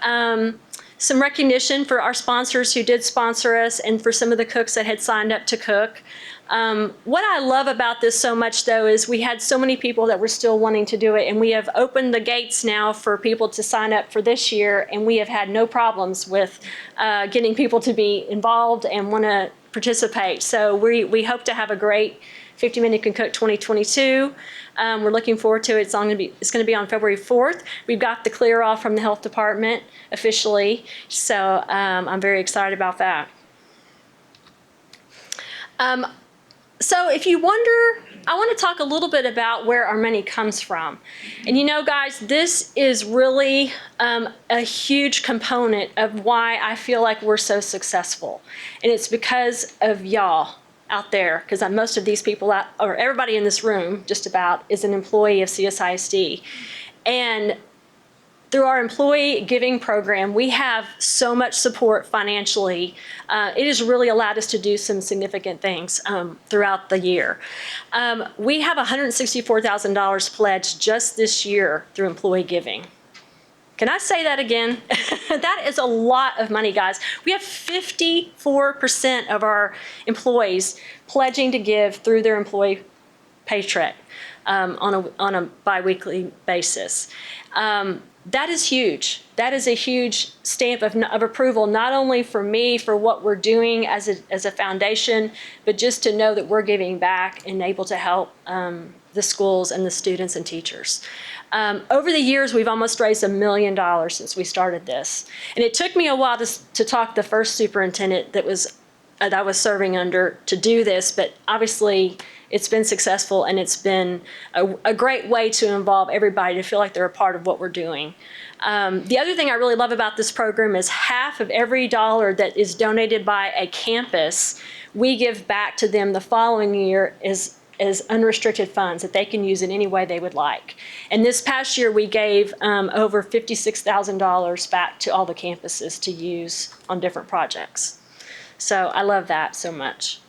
some recognition for our sponsors who did sponsor us and for some of the cooks that had signed up to cook. What I love about this so much, though, is we had so many people that were still wanting to do it, and we have opened the gates now for people to sign up for this year, and we have had no problems with getting people to be involved and want to participate. So we hope to have a great 50 Men Who Can Cook 2022. We're looking forward to it. It's going to be on February 4th. We've got the clear off from the health department officially, so I'm very excited about that. So if you wonder, I want to talk a little bit about where our money comes from. And guys, this is really a huge component of why I feel like we're so successful. And it's because of y'all out there, because most of these people, or everybody in this room just about, is an employee of CSISD. And through our employee giving program, we have so much support financially. It has really allowed us to do some significant things throughout the year. We have $164,000 pledged just this year through employee giving. Can I say that again? That is a lot of money, guys. We have 54% of our employees pledging to give through their employee paycheck on a biweekly basis. that is huge. That is a huge stamp of approval, not only for me for what we're doing as a foundation, but just to know that we're giving back and able to help the schools and the students and teachers. Over the years, we've almost raised $1 million since we started this. And it took me a while to talk the first superintendent that I was serving under to do this, but obviously it's been successful, and it's been a great way to involve everybody to feel like they're a part of what we're doing. The other thing I really love about this program is half of every dollar that is donated by a campus, we give back to them the following year as unrestricted funds that they can use in any way they would like. And this past year, we gave over $56,000 back to all the campuses to use on different projects. So I love that so much.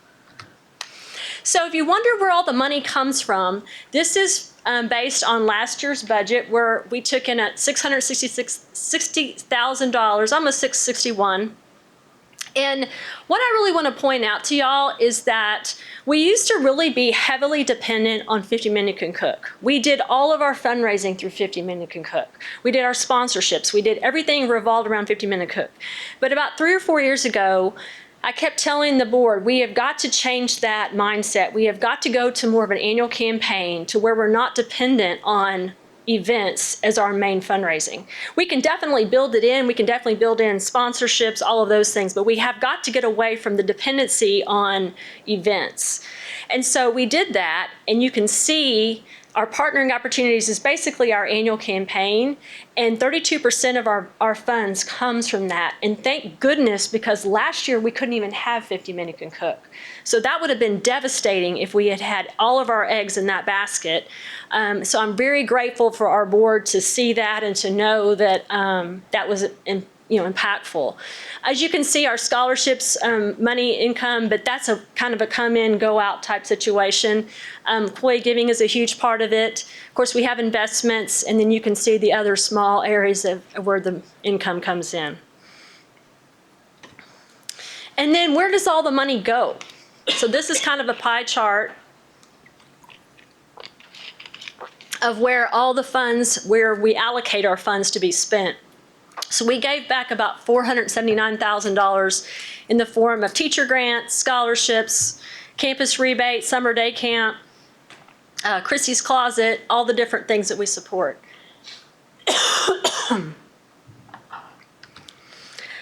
So if you wonder where all the money comes from, this is based on last year's budget, where we took in at $660,000, almost $661,000. And what I really want to point out to y'all is that we used to really be heavily dependent on 50 Minute Can Cook. We did all of our fundraising through 50 Minute Can Cook. We did our sponsorships. We did everything revolved around 50 Minute Cook. But about 3 or 4 years ago, I kept telling the board, we have got to change that mindset. We have got to go to more of an annual campaign to where we're not dependent on events as our main fundraising. We can definitely build it in. We can definitely build in sponsorships, all of those things, but we have got to get away from the dependency on events. And so we did that, and you can see our partnering opportunities is basically our annual campaign, and 32% of our funds comes from that. And thank goodness, because last year we couldn't even have 50 Minute Can Cook. So that would have been devastating if we had had all of our eggs in that basket. So I'm very grateful for our board to see that and to know that that was impactful. As you can see, our scholarships, money, income, but that's a kind of a come in, go out type situation. Employee giving is a huge part of it. Of course, we have investments, and then you can see the other small areas of where the income comes in. And then where does all the money go? So this is kind of a pie chart of where all the funds, where we allocate our funds to be spent. So we gave back about $479,000 in the form of teacher grants, scholarships, campus rebates, summer day camp, Christys Closet, all the different things that we support.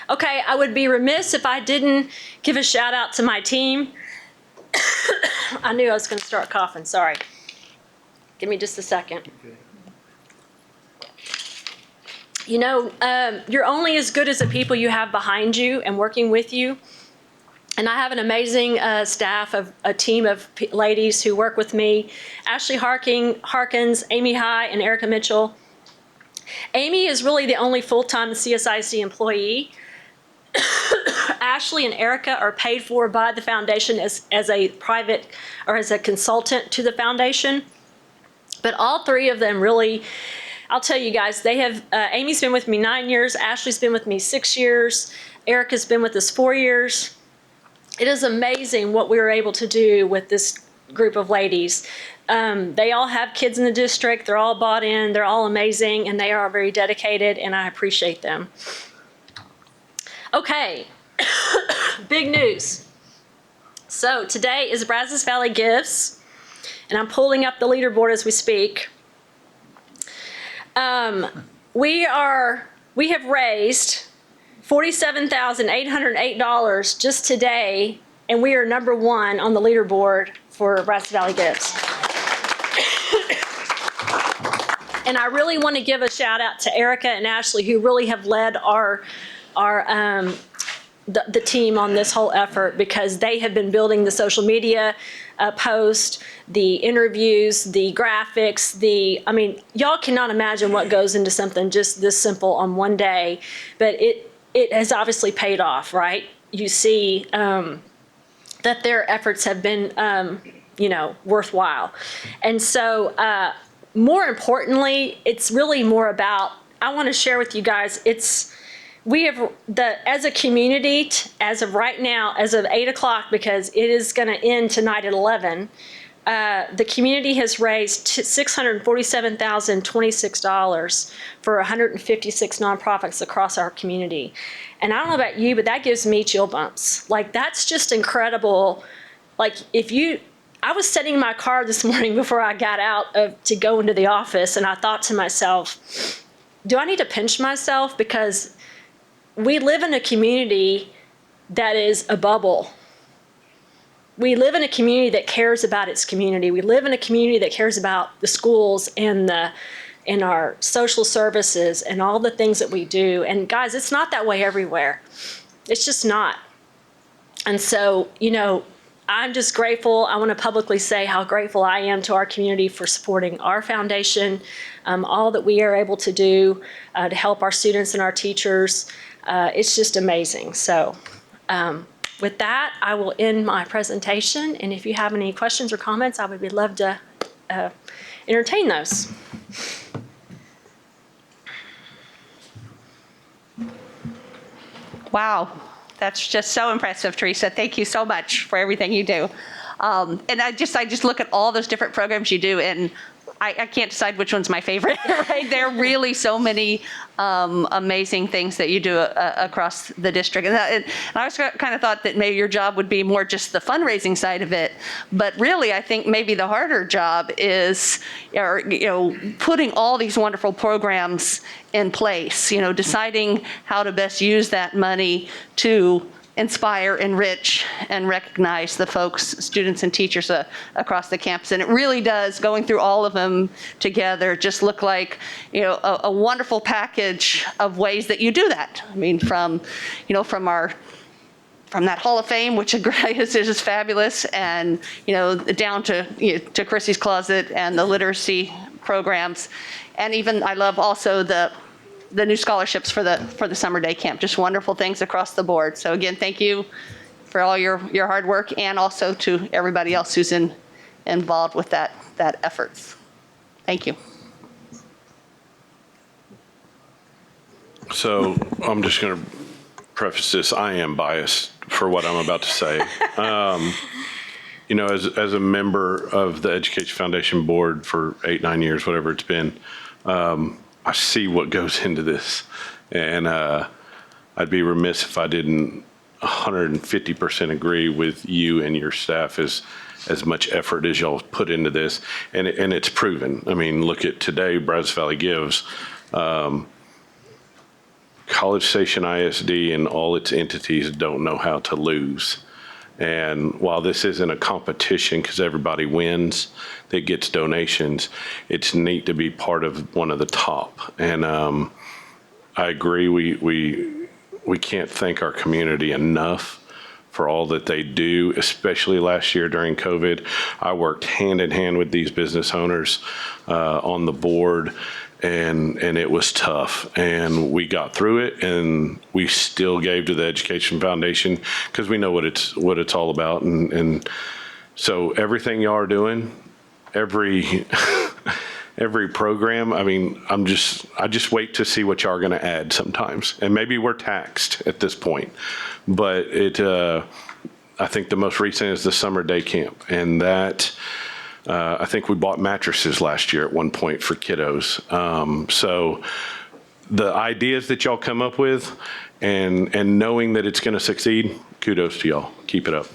Okay, I would be remiss if I didn't give a shout out to my team. I knew I was going to start coughing, sorry. Give me just a second. You know, you're only as good as the people you have behind you and working with you. And I have an amazing staff of a team of ladies who work with me. Ashley Harkins, Amy High, and Erica Mitchell. Amy is really the only full-time CSISD employee. Ashley and Erica are paid for by the foundation as a private or as a consultant to the foundation. But all three of them really, I'll tell you guys, they have, Amy's been with me 9 years, Ashley's been with me 6 years, Erica's been with us 4 years. It is amazing what we were able to do with this group of ladies. They all have kids in the district, they're all bought in, they're all amazing, and they are very dedicated, and I appreciate them. Okay, big news. So today is Brazos Valley Gives, and I'm pulling up the leaderboard as we speak. We have raised $47,808 just today, and we are #1 on the leaderboard for Bratz Valley Gives. And I really want to give a shout out to Erica and Ashley, who really have led the team on this whole effort, because they have been building the social media post, the interviews, the graphics, I mean, y'all cannot imagine what goes into something just this simple on one day, but it has obviously paid off, right? You see that their efforts have been, worthwhile. And so more importantly, it's really more about, I want to share with you guys, we have, as a community, as of right now, as of 8 o'clock, because it is going to end tonight at 11, the community has raised $647,026 for 156 nonprofits across our community. And I don't know about you, but that gives me chill bumps. Like, that's just incredible. Like, I was sitting in my car this morning before I got out to go into the office, and I thought to myself, do I need to pinch myself? Because we live in a community that is a bubble. We live in a community that cares about its community. We live in a community that cares about the schools and our social services and all the things that we do. And guys, it's not that way everywhere. It's just not. And so, I'm just grateful. I want to publicly say how grateful I am to our community for supporting our foundation, all that we are able to do to help our students and our teachers. It's just amazing. So, with that, I will end my presentation, and if you have any questions or comments, I would love to entertain those. Wow, that's just so impressive, Teresa. Thank you so much for everything you do. And I just look at all those different programs you do, and I can't decide which one's my favorite, right? There are really so many amazing things that you do across the district. And I always kind of thought that maybe your job would be more just the fundraising side of it. But really, I think maybe the harder job is putting all these wonderful programs in place, deciding how to best use that money to inspire, enrich, and recognize the folks, students and teachers across the campus. And it really does, going through all of them together, just look like, a wonderful package of ways that you do that. I mean, from that Hall of Fame, which is just fabulous, and, down to Christys Closet and the literacy programs. And even, I love also the new scholarships for the summer day camp. Just wonderful things across the board. So again, thank you for all your hard work, and also to everybody else who's involved with that efforts. Thank you. So I'm just going to preface this. I am biased for what I'm about to say. As a member of the Education Foundation Board for 8-9 years, whatever it's been, I see what goes into this, and I'd be remiss if I didn't 150% agree with you and your staff as much effort as y'all put into this, and it's proven. I mean, look at today, Bratz Valley Gives. College Station ISD and all its entities don't know how to lose. And while this isn't a competition because everybody wins that gets donations, it's neat to be part of one of the top. And I agree, we can't thank our community enough for all that they do, especially last year during COVID. I worked hand in hand with these business owners on the board, and it was tough, and we got through it, and we still gave to the Education Foundation because we know what it's all about. And so everything y'all are doing, every program, I mean, I just wait to see what y'all are going to add sometimes, and maybe we're taxed at this point, but I think the most recent is the summer day camp, and that. I think we bought mattresses last year at one point for kiddos. So the ideas that y'all come up with and knowing that it's going to succeed, kudos to y'all. Keep it up.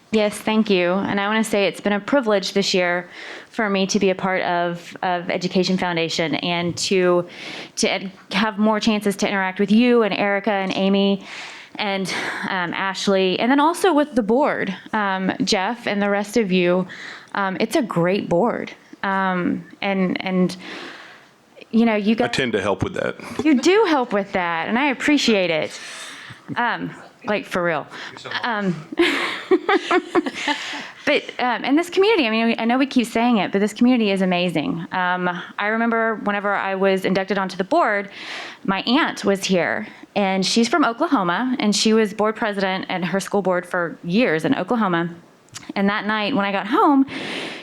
Yes, thank you. And I want to say it's been a privilege this year for me to be a part of Education Foundation and to have more chances to interact with you and Erica and Amy and Ashley, and then also with the board, Jeff and the rest of you. It's a great board, and you guys. I tend to help with that. You do help with that, and I appreciate it. Like, for real. But in this community, I mean, I know we keep saying it, but this community is amazing. I remember whenever I was inducted onto the board, my aunt was here, and she's from Oklahoma, and she was board president at her school board for years in Oklahoma. And that night when I got home,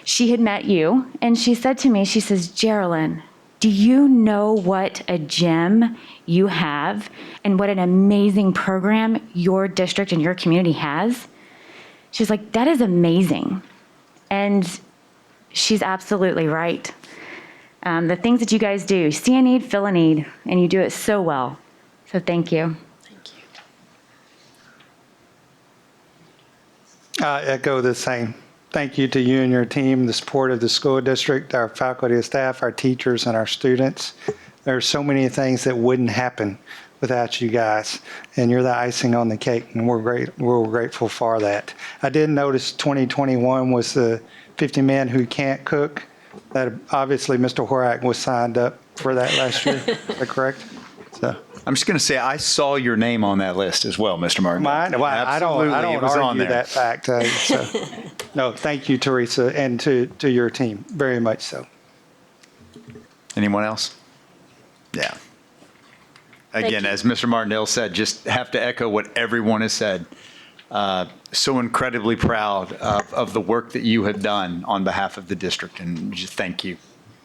she had met you, and she said to me, she says, "Geraldine, do you know what a gem you have and what an amazing program your district and your community has?" She was like, that is amazing. And she's absolutely right. The things that you guys do, see a need, fill a need, and you do it so well. So thank you. I echo the same. Thank you to you and your team, the support of the school district, our faculty and staff, our teachers, and our students. There are so many things that wouldn't happen without you guys, and you're the icing on the cake, and we're grateful for that. I did notice 2021 was the 50 men who can't cook. That obviously Mr. Horak was signed up for that last year. Is that correct? So. I'm just going to say I saw your name on that list as well, Mr. Martin. Mine? Well, I don't it was on argue there. that fact. No, thank you, Teresa, and to your team, very much so. Anyone else? Yeah. Again, as Mr. Martindale said, just have to echo what everyone has said. So incredibly proud of the work that you have done on behalf of the district, and just thank you.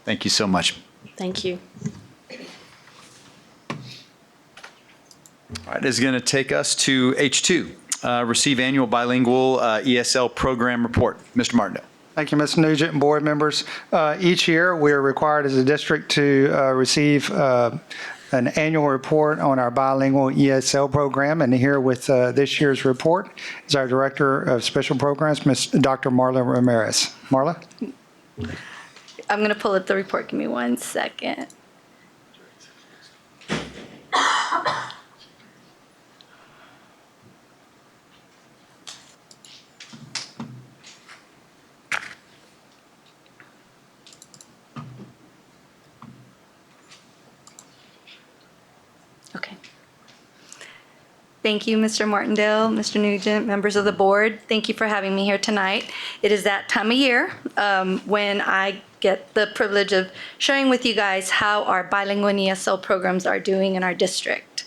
Thank you so much. Thank you. All right, this is going to take us to H2, receive annual bilingual ESL program report. Mr. Martindale. Thank you, Mr. Nugent and board members. Each year, we are required as a district to receive an annual report on our bilingual ESL program. And here with this year's report is our Director of Special Programs, Ms. Dr. Marla Ramirez. Marla? I'm going to pull up the report. Give me 1 second. Okay. Thank you, Mr. Martindale, Mr. Nugent, members of the board. Thank you for having me here tonight. It is that time of year when I get the privilege of sharing with you guys how our bilingual and ESL programs are doing in our district.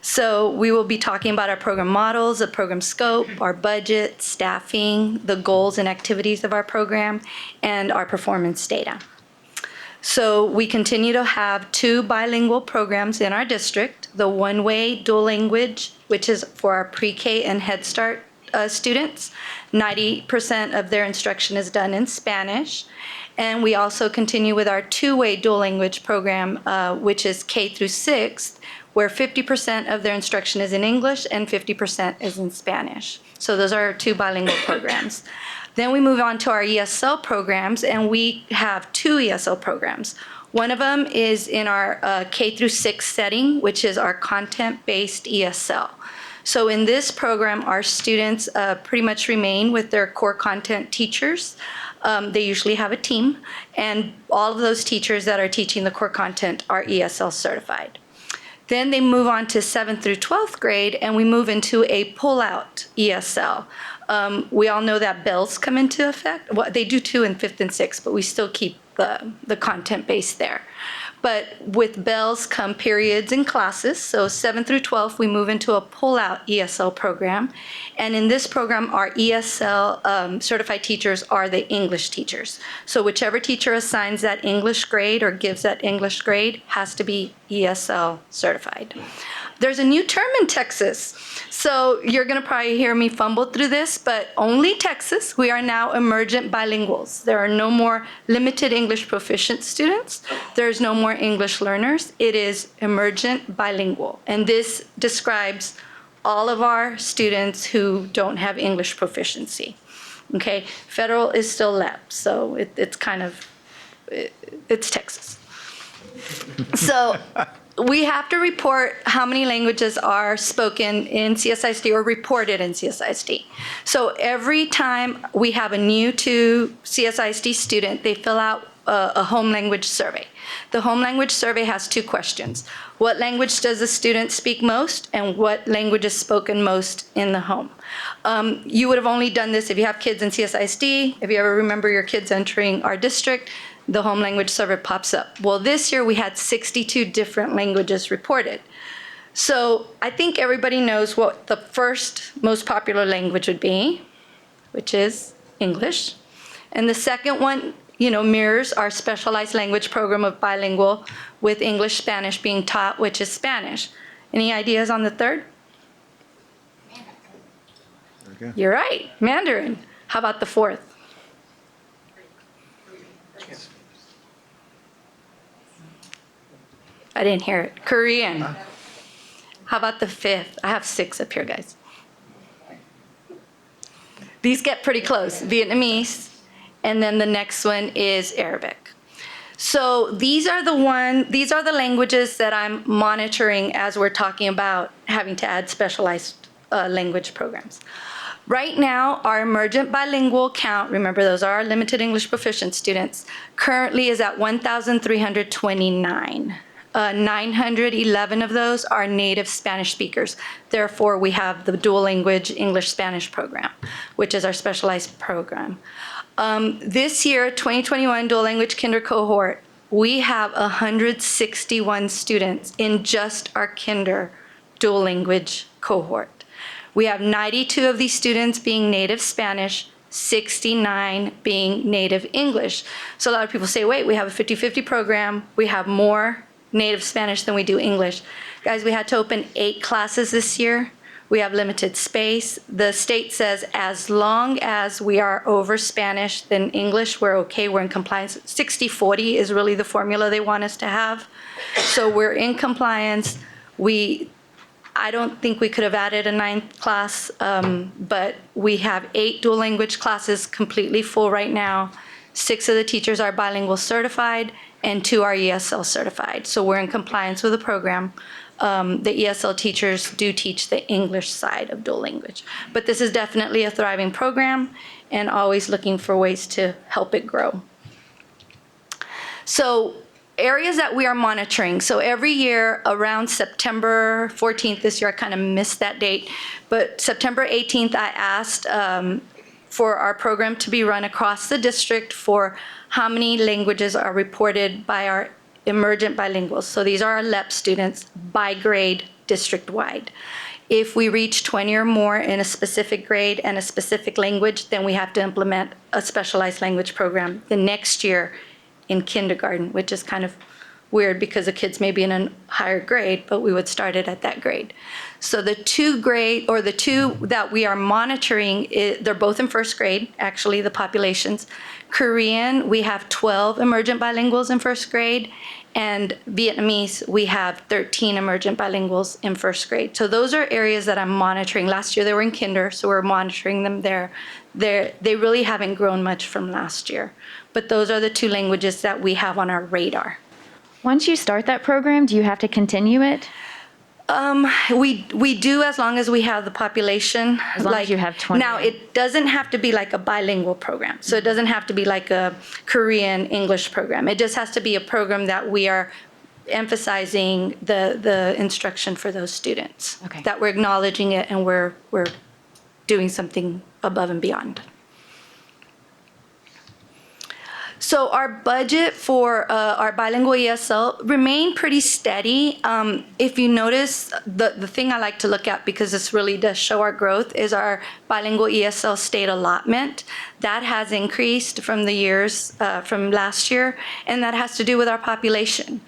So we will be talking about our program models, the program scope, our budget, staffing, the goals and activities of our program, and our performance data. So we continue to have 2 bilingual programs in our district, the one-way dual language, which is for our pre-K and Head Start students. 90% of their instruction is done in Spanish. And we also continue with our two-way dual language program, which is K through 6th, where 50% of their instruction is in English and 50% is in Spanish. So those are our 2 bilingual programs. Then we move on to our ESL programs, and we have 2 ESL programs. One of them is in our K through 6 setting, which is our content-based ESL. So in this program, our students pretty much remain with their core content teachers. They usually have a team, and all of those teachers that are teaching the core content are ESL certified. Then they move on to 7th through 12th grade, and we move into a pull-out ESL. We all know that bells come into effect. Well, they do too in 5th and 6th, but we still keep the content base there. But with bells come periods and classes. So 7th through 12th, we move into a pull-out ESL program. And in this program, our ESL certified teachers are the English teachers. So whichever teacher assigns that English grade or gives that English grade has to be ESL certified. There's a new term in Texas. So you're going to probably hear me fumble through this, but only Texas, we are now emergent bilinguals. There are no more limited English proficient students. There's no more English learners. It is emergent bilingual. And this describes all of our students who don't have English proficiency. Okay, federal is still left, so it's kind of, it's Texas. So we have to report how many languages are spoken in CSISD or reported in CSISD. So every time we have a new to CSISD student, they fill out a home language survey. The home language survey has 2 questions. What language does the student speak most, and what language is spoken most in the home? You would have only done this if you have kids in CSISD, if you ever remember your kids entering our district, the home language survey pops up. Well, this year we had 62 different languages reported. So I think everybody knows what the first most popular language would be, which is English. And the second one, mirrors our specialized language program of bilingual with English, Spanish being taught, which is Spanish. Any ideas on the third? we go. You're right, Mandarin. How about the fourth? I didn't hear it. Korean. How about the fifth? I have 6 up here, guys. These get pretty close. Vietnamese, and then the next one is Arabic. So these are the languages that I'm monitoring as we're talking about having to add specialized language programs. Right now, our emergent bilingual count, remember those are our limited English proficient students, currently is at 1,329. 911 of those are native Spanish speakers. Therefore, we have the dual language English-Spanish program, which is our specialized program. This year, 2021 dual language kinder cohort, we have 161 students in just our kinder dual language cohort. We have 92 of these students being native Spanish, 69 being native English. So a lot of people say, wait, we have a 50-50 program. We have more native Spanish than we do English. Guys, we had to open 8 classes this year. We have limited space. The state says as long as we are over Spanish than English, we're okay, we're in compliance. 60-40 is really the formula they want us to have. So we're in compliance. I don't think we could have added a 9th class, but we have 8 dual language classes completely full right now. 6 of the teachers are bilingual certified and 2 are ESL certified. So we're in compliance with the program. The ESL teachers do teach the English side of dual language. But this is definitely a thriving program and always looking for ways to help it grow. So areas that we are monitoring. So every year around September 14th, this year I kind of missed that date, but September 18th I asked for our program to be run across the district for how many languages are reported by our emergent bilinguals. So these are our LEP students by grade district-wide. If we reach 20 or more in a specific grade and a specific language, then we have to implement a specialized language program the next year in kindergarten, which is kind of weird because the kids may be in a higher grade, but we would start it at that grade. So the 2 that we are monitoring, they're both in 1st grade, actually, the populations. Korean, we have 12 emergent bilinguals in 1st grade, and Vietnamese, we have 13 emergent bilinguals in 1st grade. So those are areas that I'm monitoring. Last year they were in kinder, so we're monitoring them there. They really haven't grown much from last year. But those are the 2 languages that we have on our radar. Once you start that program, do you have to continue it? We do as long as we have the population. As long as you have 20. Now, it doesn't have to be like a bilingual program. So it doesn't have to be like a Korean English program. It just has to be a program that we are emphasizing the instruction for those students. Okay. That we're acknowledging it and we're doing something above and beyond. So our budget for our bilingual ESL remained pretty steady. If you notice, the thing I like to look at, because this really does show our growth, is our bilingual ESL state allotment. That has increased from the years, from last year, and that has to do with our population.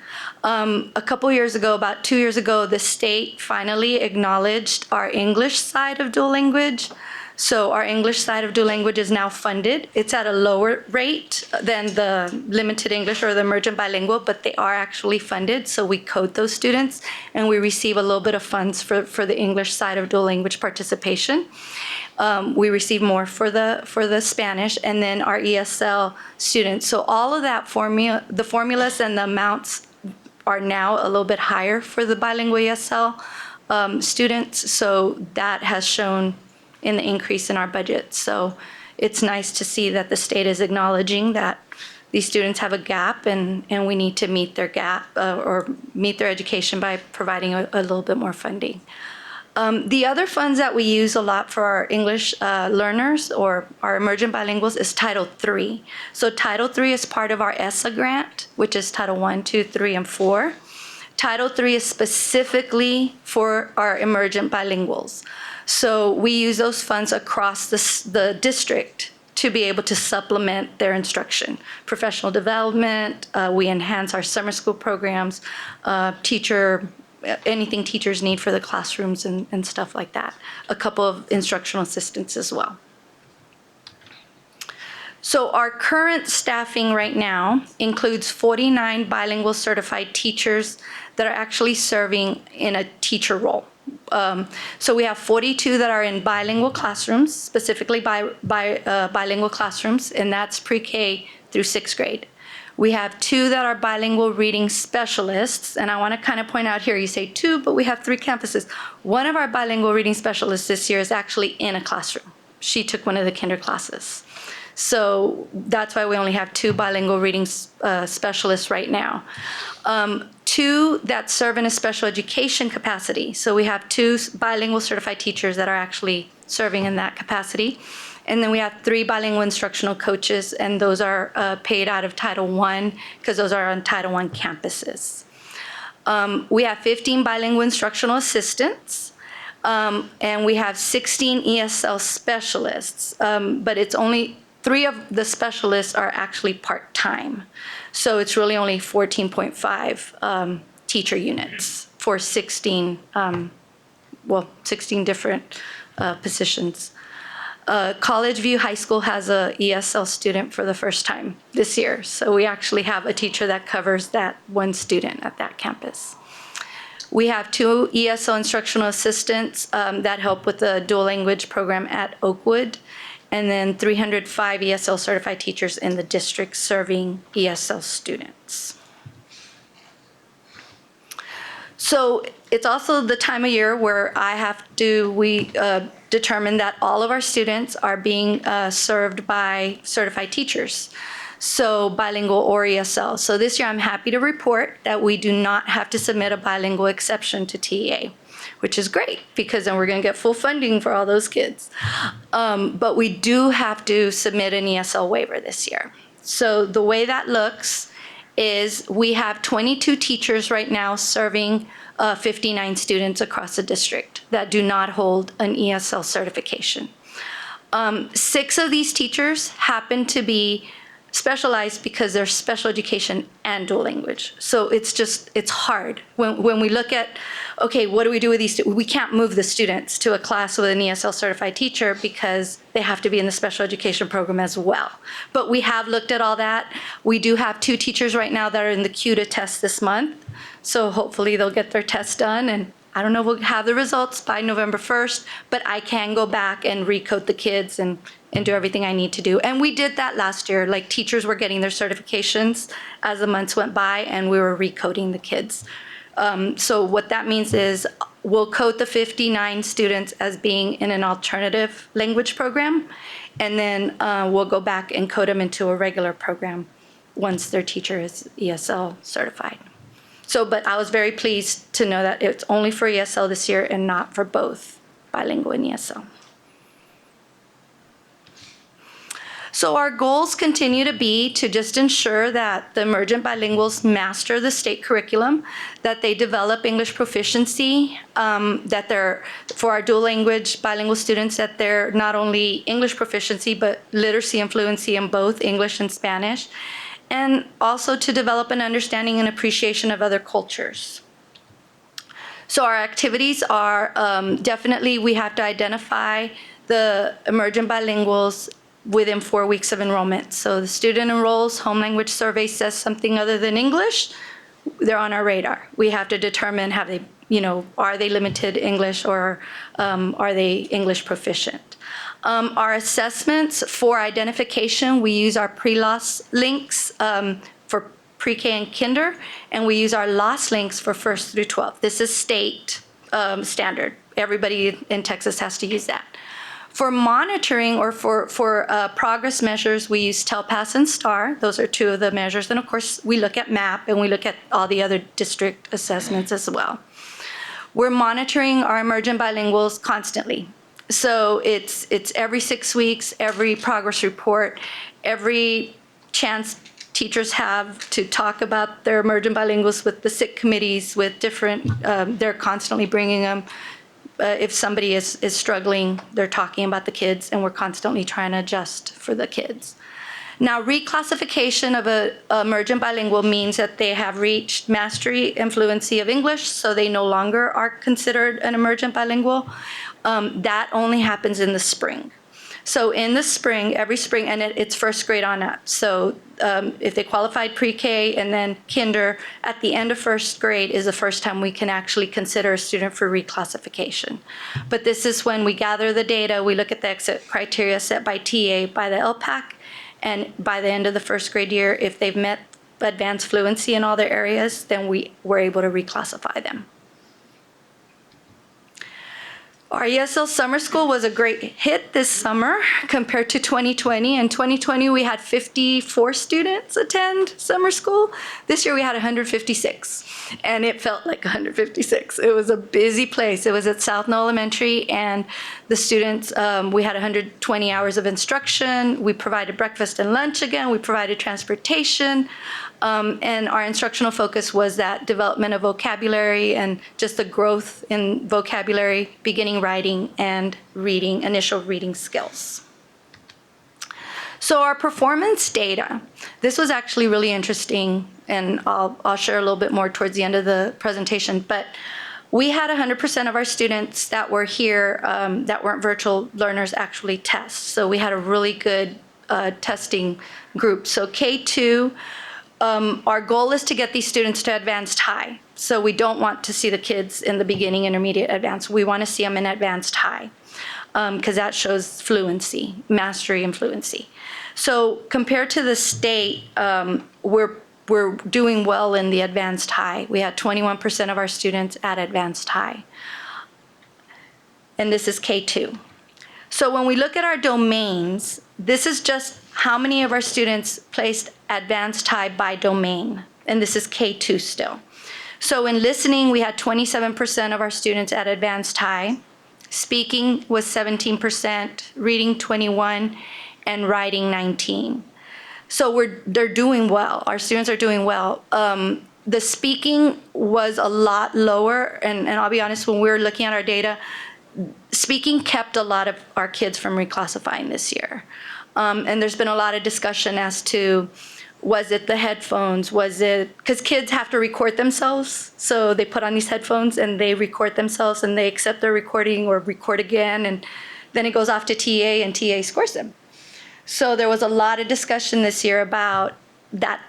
A couple years ago, about 2 years ago, the state finally acknowledged our English side of dual language. So our English side of dual language is now funded. It's at a lower rate than the limited English or the emergent bilingual, but they are actually funded. So we code those students and we receive a little bit of funds for the English side of dual language participation. We receive more for the Spanish and then our ESL students. So all of that the formulas and the amounts are now a little bit higher for the bilingual ESL students. So that has shown in the increase in our budget. So it's nice to see that the state is acknowledging that these students have a gap and we need to meet their gap or meet their education by providing a little bit more funding. The other funds that we use a lot for our English learners or our emergent bilinguals is Title III. So Title III is part of our ESSA grant, which is Title I, II, III, and IV. Title III is specifically for our emergent bilinguals. So we use those funds across the district to be able to supplement their instruction. Professional development, we enhance our summer school programs, teacher anything teachers need for the classrooms and stuff like that. A couple of instructional assistants as well. So our current staffing right now includes 49 bilingual certified teachers that are actually serving in a teacher role. So we have 42 that are in bilingual classrooms, specifically bilingual classrooms, and that's pre-K through 6th grade. We have 2 that are bilingual reading specialists, and I want to kind of point out here, you say 2, but we have 3 campuses. One of our bilingual reading specialists this year is actually in a classroom. She took one of the kinder classes. So that's why we only have 2 bilingual reading specialists right now. 2 that serve in a special education capacity. So we have 2 bilingual certified teachers that are actually serving in that capacity. And then we have 3 bilingual instructional coaches, and those are paid out of Title I because those are on Title I campuses. We have 15 bilingual instructional assistants. And we have 16 ESL specialists, but it's only 3 of the specialists are actually part-time. So it's really only 14.5 teacher units for 16 different positions. College View High School has a ESL student for the first time this year. So we actually have a teacher that covers that one student at that campus. We have 2 ESL instructional assistants that help with the dual language program at Oakwood, and then 305 ESL certified teachers in the district serving ESL students. So it's also the time of year where we determine that all of our students are being served by certified teachers. So bilingual or ESL. So this year I'm happy to report that we do not have to submit a bilingual exception to TEA, which is great because then we're going to get full funding for all those kids. But we do have to submit an ESL waiver this year. So the way that looks is we have 22 teachers right now serving 59 students across the district that do not hold an ESL certification. 6 of these teachers happen to be specialized because they're special education and dual language. So it's hard. When we look at, okay, what do we do with these? We can't move the students to a class with an ESL certified teacher because they have to be in the special education program as well. But we have looked at all that. We do have 2 teachers right now that are in the queue to test this month. So hopefully they'll get their test done, and I don't know if we'll have the results by November 1st, but I can go back and recode the kids and do everything I need to do. And we did that last year. Like, teachers were getting their certifications as the months went by, and we were recoding the kids. So what that means is we'll code the 59 students as being in an alternative language program, and then we'll go back and code them into a regular program once their teacher is ESL certified. So, but I was very pleased to know that it's only for ESL this year and not for both bilingual and ESL. So our goals continue to be to just ensure that the emergent bilinguals master the state curriculum, that they develop English proficiency, that they're, for our dual language bilingual students, that they're not only English proficiency, but literacy and fluency in both English and Spanish, and also to develop an understanding and appreciation of other cultures. So our activities are definitely we have to identify the emergent bilinguals within 4 weeks of enrollment. So the student enrolls, home language survey says something other than English, they're on our radar. We have to determine have they, are they limited English or are they English proficient? Our assessments for identification, we use our pre-loss links for pre-K and kinder, and we use our loss links for 1st through 12th. This is state standard. Everybody in Texas has to use that. For monitoring or for progress measures, we use TELPAS and STAR. Those are 2 of the measures. And of course, we look at MAP and we look at all the other district assessments as well. We're monitoring our emergent bilinguals constantly. So it's every 6 weeks, every progress report, every chance teachers have to talk about their emergent bilinguals with the SIC committees, with different, they're constantly bringing them. If somebody is struggling, they're talking about the kids, and we're constantly trying to adjust for the kids. Now, reclassification of a emergent bilingual means that they have reached mastery and fluency of English, so they no longer are considered an emergent bilingual. That only happens in the spring. So in the spring, every spring, and it's first grade on up. So if they qualified pre-K and then kinder, at the end of first grade is the first time we can actually consider a student for reclassification. But this is when we gather the data, we look at the exit criteria set by TA, by the LPAC, and by the end of the first grade year, if they've met advanced fluency in all their areas, then we're able to reclassify them. Our ESL summer school was a great hit this summer compared to 2020. In 2020, we had 54 students attend summer school. This year, we had 156, and it felt like 156. It was a busy place. It was at South Knoll Elementary, and the students, we had 120 hours of instruction. We provided breakfast and lunch again. We provided transportation. And our instructional focus was that development of vocabulary and just the growth in vocabulary, beginning writing and reading, initial reading skills. So our performance data, this was actually really interesting, and I'll share a little bit more towards the end of the presentation, but we had 100% of our students that were here that weren't virtual learners actually test. So we had a really good testing group. So K2, our goal is to get these students to advanced high. So we don't want to see the kids in the beginning, intermediate, advanced. We want to see them in advanced high because that shows fluency, mastery and fluency. So compared to the state, we're doing well in the advanced high. We had 21% of our students at advanced high. And this is K2. So when we look at our domains, this is just how many of our students placed advanced high by domain, and this is K2 still. So in listening, we had 27% of our students at advanced high. Speaking was 17%, reading 21%, and writing 19%. So they're doing well. Our students are doing well. The speaking was a lot lower, and I'll be honest, when we were looking at our data, speaking kept a lot of our kids from reclassifying this year. And there's been a lot of discussion as to, was it the headphones? Was it, because kids have to record themselves. So they put on these headphones and they record themselves and they accept their recording or record again. And then it goes off to TA and TA scores them. So there was a lot of discussion this year about that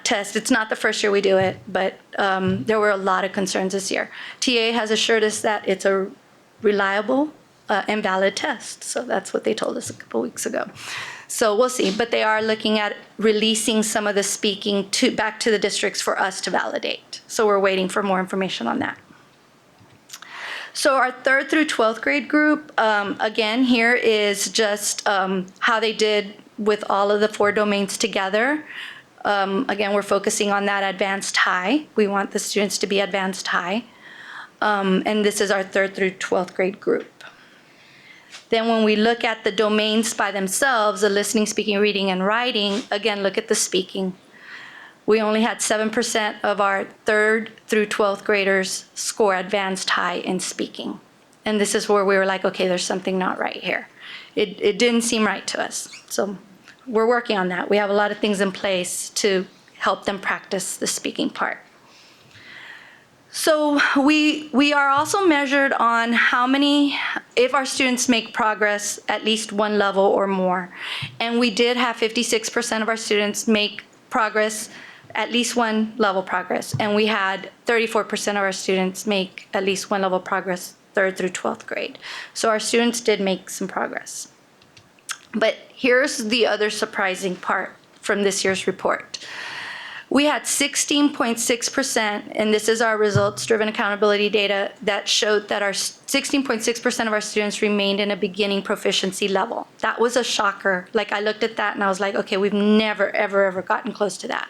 test. It's not the first year we do it, but there were a lot of concerns this year. TA has assured us that it's a reliable and valid test. So that's what they told us a couple weeks ago. So we'll see, but they are looking at releasing some of the speaking back to the districts for us to validate. So we're waiting for more information on that. So our 3rd through 12th grade group, again, here is just how they did with all of the 4 domains together. Again, we're focusing on that advanced high. We want the students to be advanced high. And this is our 3rd through 12th grade group. Then when we look at the domains by themselves, the listening, speaking, reading, and writing, again, look at the speaking. We only had 7% of our 3rd through 12th graders score advanced high in speaking. And this is where we were like, okay, there's something not right here. It didn't seem right to us. So we're working on that. We have a lot of things in place to help them practice the speaking part. So we are also measured on how many, if our students make progress at least 1 level or more. And we did have 56% of our students make progress, at least 1 level progress. And we had 34% of our students make at least 1 level progress 3rd through 12th grade. So our students did make some progress. But here's the other surprising part from this year's report. We had 16.6%, and this is our results-driven accountability data, that showed that our 16.6% of our students remained in a beginning proficiency level. That was a shocker. Like, I looked at that and I was like, okay, we've never, ever, ever gotten close to that.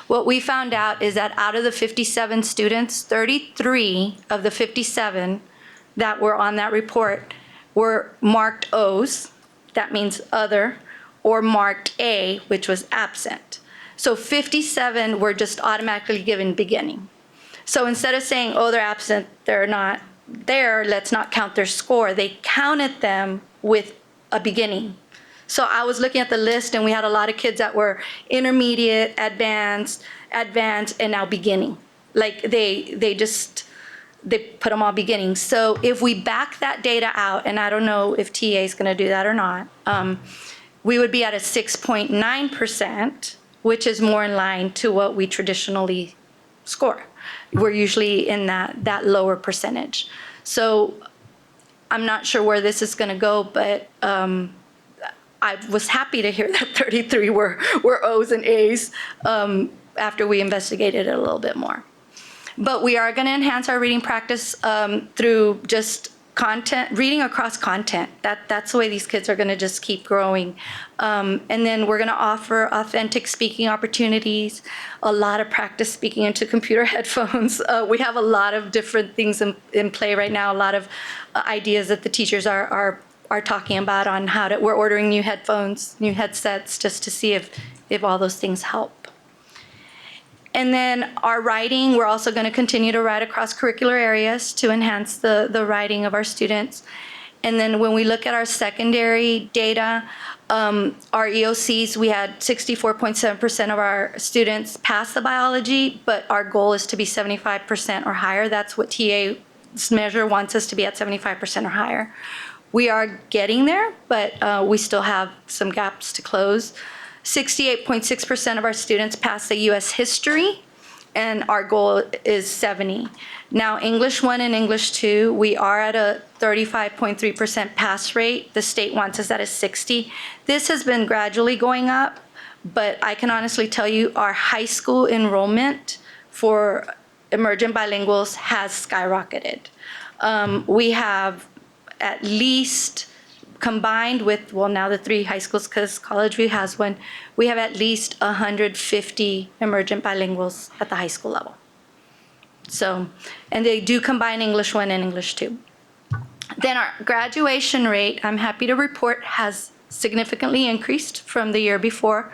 What we found out is that out of the 57 students, 33 of the 57 that were on that report were marked O's, that means other, or marked A, which was absent. So 57 were just automatically given beginning. So instead of saying, oh, they're absent, they're not there, let's not count their score, they counted them with a beginning. So I was looking at the list, and we had a lot of kids that were intermediate, advanced, and now beginning. Like they put them all beginning. So if we back that data out, and I don't know if TA is going to do that or not, we would be at a 6.9%, which is more in line to what we traditionally score. We're usually in that lower percentage. So I'm not sure where this is going to go, but I was happy to hear that 33 were O's and A's after we investigated it a little bit more. But we are going to enhance our reading practice through just content, reading across content. That's the way these kids are going to just keep growing. And then we're going to offer authentic speaking opportunities, a lot of practice speaking into computer headphones. We have a lot of different things in play right now, a lot of ideas that the teachers are talking about on we're ordering new headphones, new headsets, just to see if all those things help. And then our writing, we're also going to continue to write across curricular areas to enhance the writing of our students. And then when we look at our secondary data, our EOCs, we had 64.7% of our students pass the biology, but our goal is to be 75% or higher. That's what TA's measure wants us to be at, 75% or higher. We are getting there, but we still have some gaps to close. 68.6% of our students pass the U.S. history, and our goal is 70. Now, English 1 and English 2, we are at a 35.3% pass rate. The state wants us at a 60. This has been gradually going up, but I can honestly tell you our high school enrollment for emergent bilinguals has skyrocketed. We have at least, combined with, well, now the 3 high schools, because College View has one, we have at least 150 emergent bilinguals at the high school level. So, and they do combine English 1 and English 2. Then our graduation rate, I'm happy to report, has significantly increased from the year before.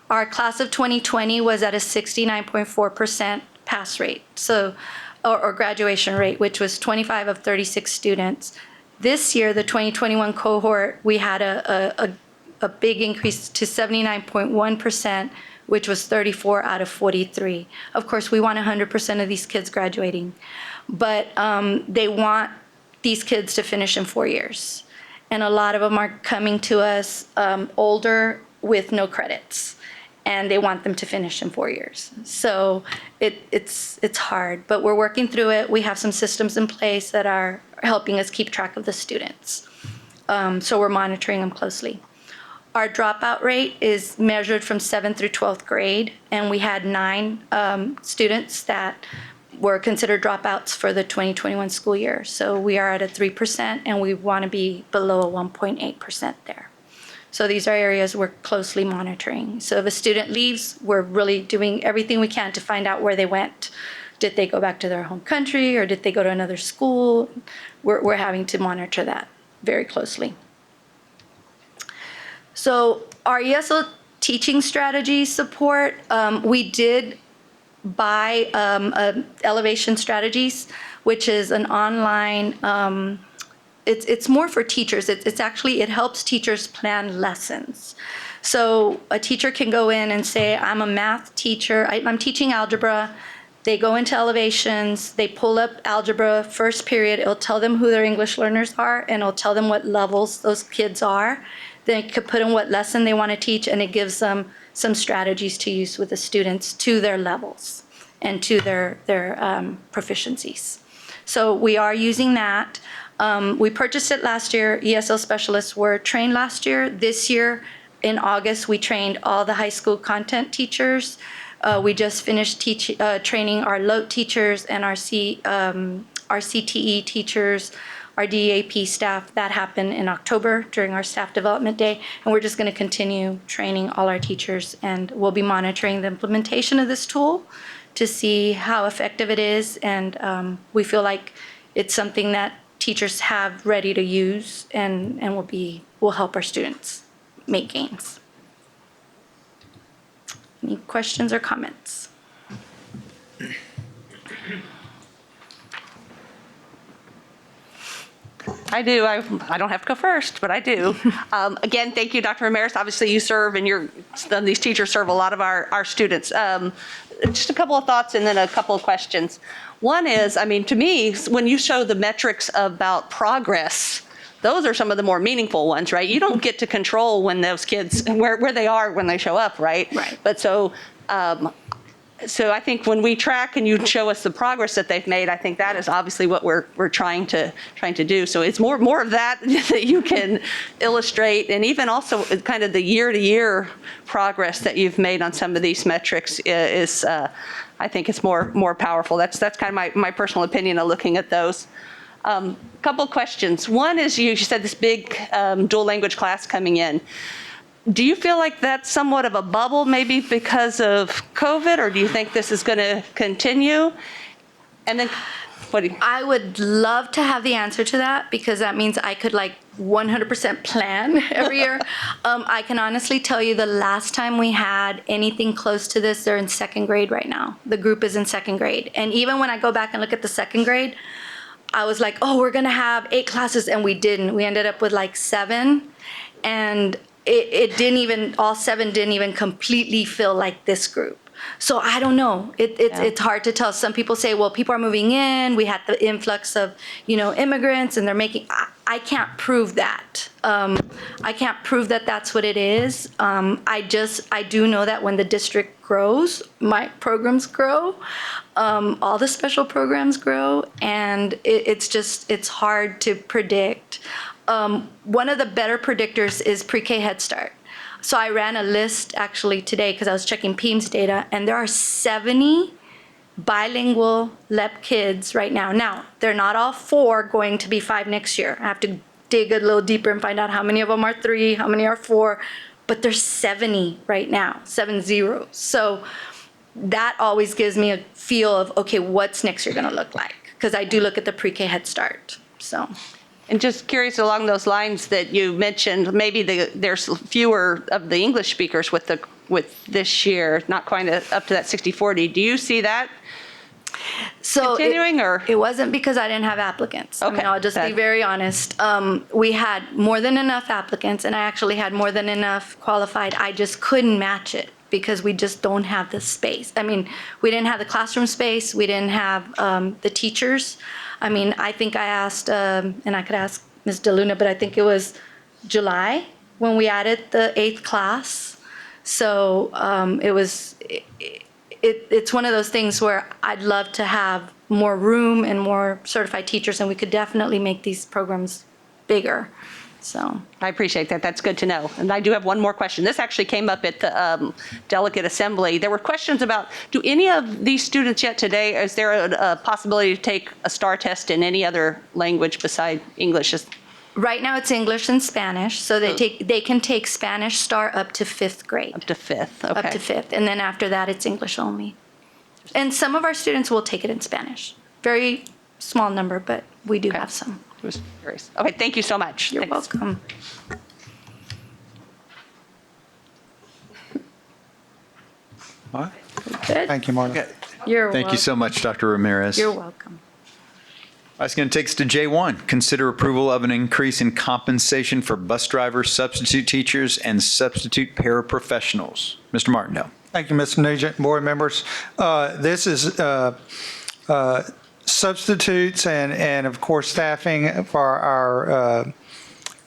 Our class of 2020 was at a 69.4% pass rate, so, or graduation rate, which was 25 of 36 students. This year, the 2021 cohort, we had a big increase to 79.1%, which was 34 out of 43. Of course, we want 100% of these kids graduating, but they want these kids to finish in 4 years. And a lot of them are coming to us older with no credits, and they want them to finish in 4 years. So it's hard, but we're working through it. We have some systems in place that are helping us keep track of the students. So we're monitoring them closely. Our dropout rate is measured from 7th through 12th grade, and we had 9 students that were considered dropouts for the 2021 school year. So we are at a 3%, and we want to be below a 1.8% there. So these are areas we're closely monitoring. So if a student leaves, we're really doing everything we can to find out where they went. Did they go back to their home country, or did they go to another school? We're having to monitor that very closely. So our ESL teaching strategy support, we did buy Elevation Strategies, which is an online, it's more for teachers. It's actually, it helps teachers plan lessons. So a teacher can go in and say, I'm a math teacher, I'm teaching algebra. They go into Elevations, they pull up algebra, first period, it'll tell them who their English learners are, and it'll tell them what levels those kids are. Then it could put in what lesson they want to teach, and it gives them some strategies to use with the students to their levels and to their proficiencies. So we are using that. We purchased it last year. ESL specialists were trained last year. This year, in August, we trained all the high school content teachers. We just finished training our LOT teachers and our CTE teachers, our DEAP staff. That happened in October during our staff development day. And we're just going to continue training all our teachers, and we'll be monitoring the implementation of this tool to see how effective it is. And we feel like it's something that teachers have ready to use and will help our students make gains. Any questions or comments? I do. I don't have to go first, but I do. Again, thank you, Dr. Ramirez. Obviously, you serve, and these teachers serve a lot of our students. Just a couple of thoughts and then a couple of questions. One is, I mean, to me, when you show the metrics about progress, those are some of the more meaningful ones, right? You don't get to control when those kids, where they are when they show up, right? Right. But so I think when we track and you show us the progress that they've made, I think that is obviously what we're trying to do. So it's more of that that you can illustrate, and even also kind of the year-to-year progress that you've made on some of these metrics is I think it's more powerful. That's kind of my personal opinion of looking at those. Couple questions. One is you said this big dual language class coming in. Do you feel like that's somewhat of a bubble maybe because of COVID, or do you think this is going to continue? And then what do you? I would love to have the answer to that, because that means I could 100% plan every year. I can honestly tell you the last time we had anything close to this, they're in second grade right now. The group is in second grade. And even when I go back and look at the second grade, I was like, oh, we're going to have 8 classes, and we didn't. We ended up with 7, and it didn't even, all 7 didn't even completely feel like this group. So I don't know. It's hard to tell. Some people say, well, people are moving in. We had the influx of, immigrants, and they're making, I can't prove that. I can't prove that that's what it is. I do know that when the district grows, my programs grow, all the special programs grow, and it's hard to predict. One of the better predictors is pre-K Head Start. So I ran a list actually today because I was checking PEIMS data, and there are 70 bilingual LEP kids right now. Now, they're not all 4 going to be 5 next year. I have to dig a little deeper and find out how many of them are 3, how many are 4, but there's 70 right now, 70. So that always gives me a feel of, okay, what's next year gonna look like? Because I do look at the pre-K Head Start, so. And just curious along those lines that you mentioned, maybe there's fewer of the English speakers with this year, not quite up to that 60-40. Do you see that continuing, or? It wasn't because I didn't have applicants. Okay. I mean, I'll just be very honest. We had more than enough applicants, and I actually had more than enough qualified. I just couldn't match it because we just don't have the space. I mean, we didn't have the classroom space. We didn't have the teachers. I mean, I think I asked, and I could ask Ms. DeLuna, but I think it was July when we added the 8th class. So it's one of those things where I'd love to have more room and more certified teachers, and we could definitely make these programs bigger. So I appreciate that. That's good to know. And I do have one more question. This actually came up at the delegate assembly. There were questions about, do any of these students yet today, is there a possibility to take a STAR test in any other language beside English? Right now it's English and Spanish. So they can take Spanish STAR up to 5th grade. Up to 5th, okay. Up to 5th. And then after that, it's English only. And some of our students will take it in Spanish. Very small number, but we do have some. I was curious. Okay, thank you so much. You're welcome. All right. Good. Thank you, Marta. You're Thank you so much, Dr. Ramirez. You're welcome. That's going to take us to J1. Consider approval of an increase in compensation for bus drivers, substitute teachers, and substitute paraprofessionals. Mr. Martindale. Thank you, Mr. Nugent, board members. This is substitutes and of course staffing for our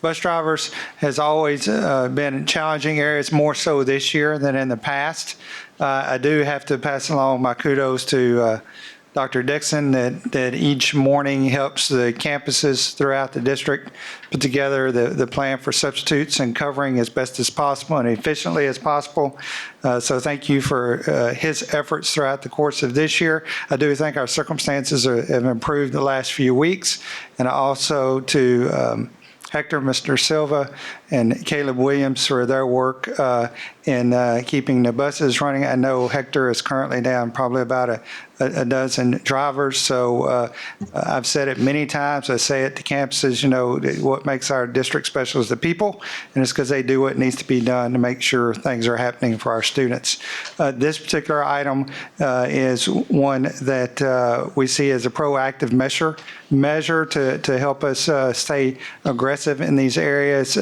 bus drivers has always been challenging areas, more so this year than in the past. I do have to pass along my kudos to Dr. Dixon that each morning helps the campuses throughout the district put together the plan for substitutes and covering as best as possible and efficiently as possible. So thank you for his efforts throughout the course of this year. I do think our circumstances have improved the last few weeks. And also to Hector, Mr. Silva, and Caleb Williams for their work in keeping the buses running. I know Hector is currently down probably about a dozen drivers. So I've said it many times. I say it to campuses, what makes our district special is the people, and it's because they do what needs to be done to make sure things are happening for our students. This particular item is one that we see as a proactive measure to help us stay aggressive in these areas.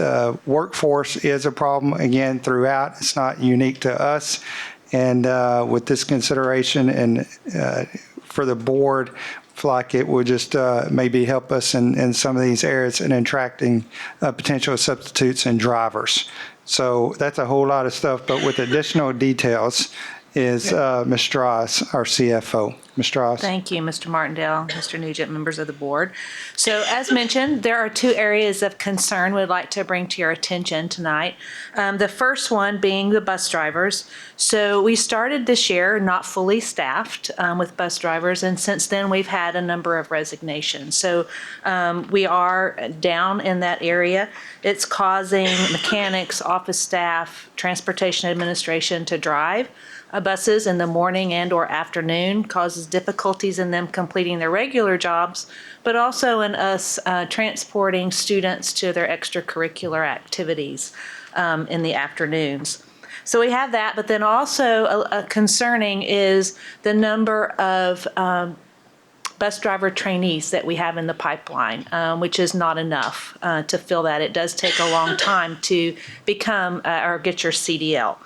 Workforce is a problem, again, throughout. It's not unique to us. And with this consideration and for the board, I feel like it would just maybe help us in some of these areas in attracting potential substitutes and drivers. So that's a whole lot of stuff, but with additional details is Ms. Strauss, our CFO. Ms. Strauss. Thank you, Mr. Martindale, Mr. Nugent, members of the board. So as mentioned, there are two areas of concern we'd like to bring to your attention tonight. The first one being the bus drivers. So we started this year not fully staffed with bus drivers, and since then we've had a number of resignations. So we are down in that area. It's causing mechanics, office staff, transportation administration to drive buses in the morning and or afternoon, causes difficulties in them completing their regular jobs, but also in us transporting students to their extracurricular activities in the afternoons. So we have that, but then also concerning is the number of bus driver trainees that we have in the pipeline, which is not enough to fill that. It does take a long time to become or get your CDL.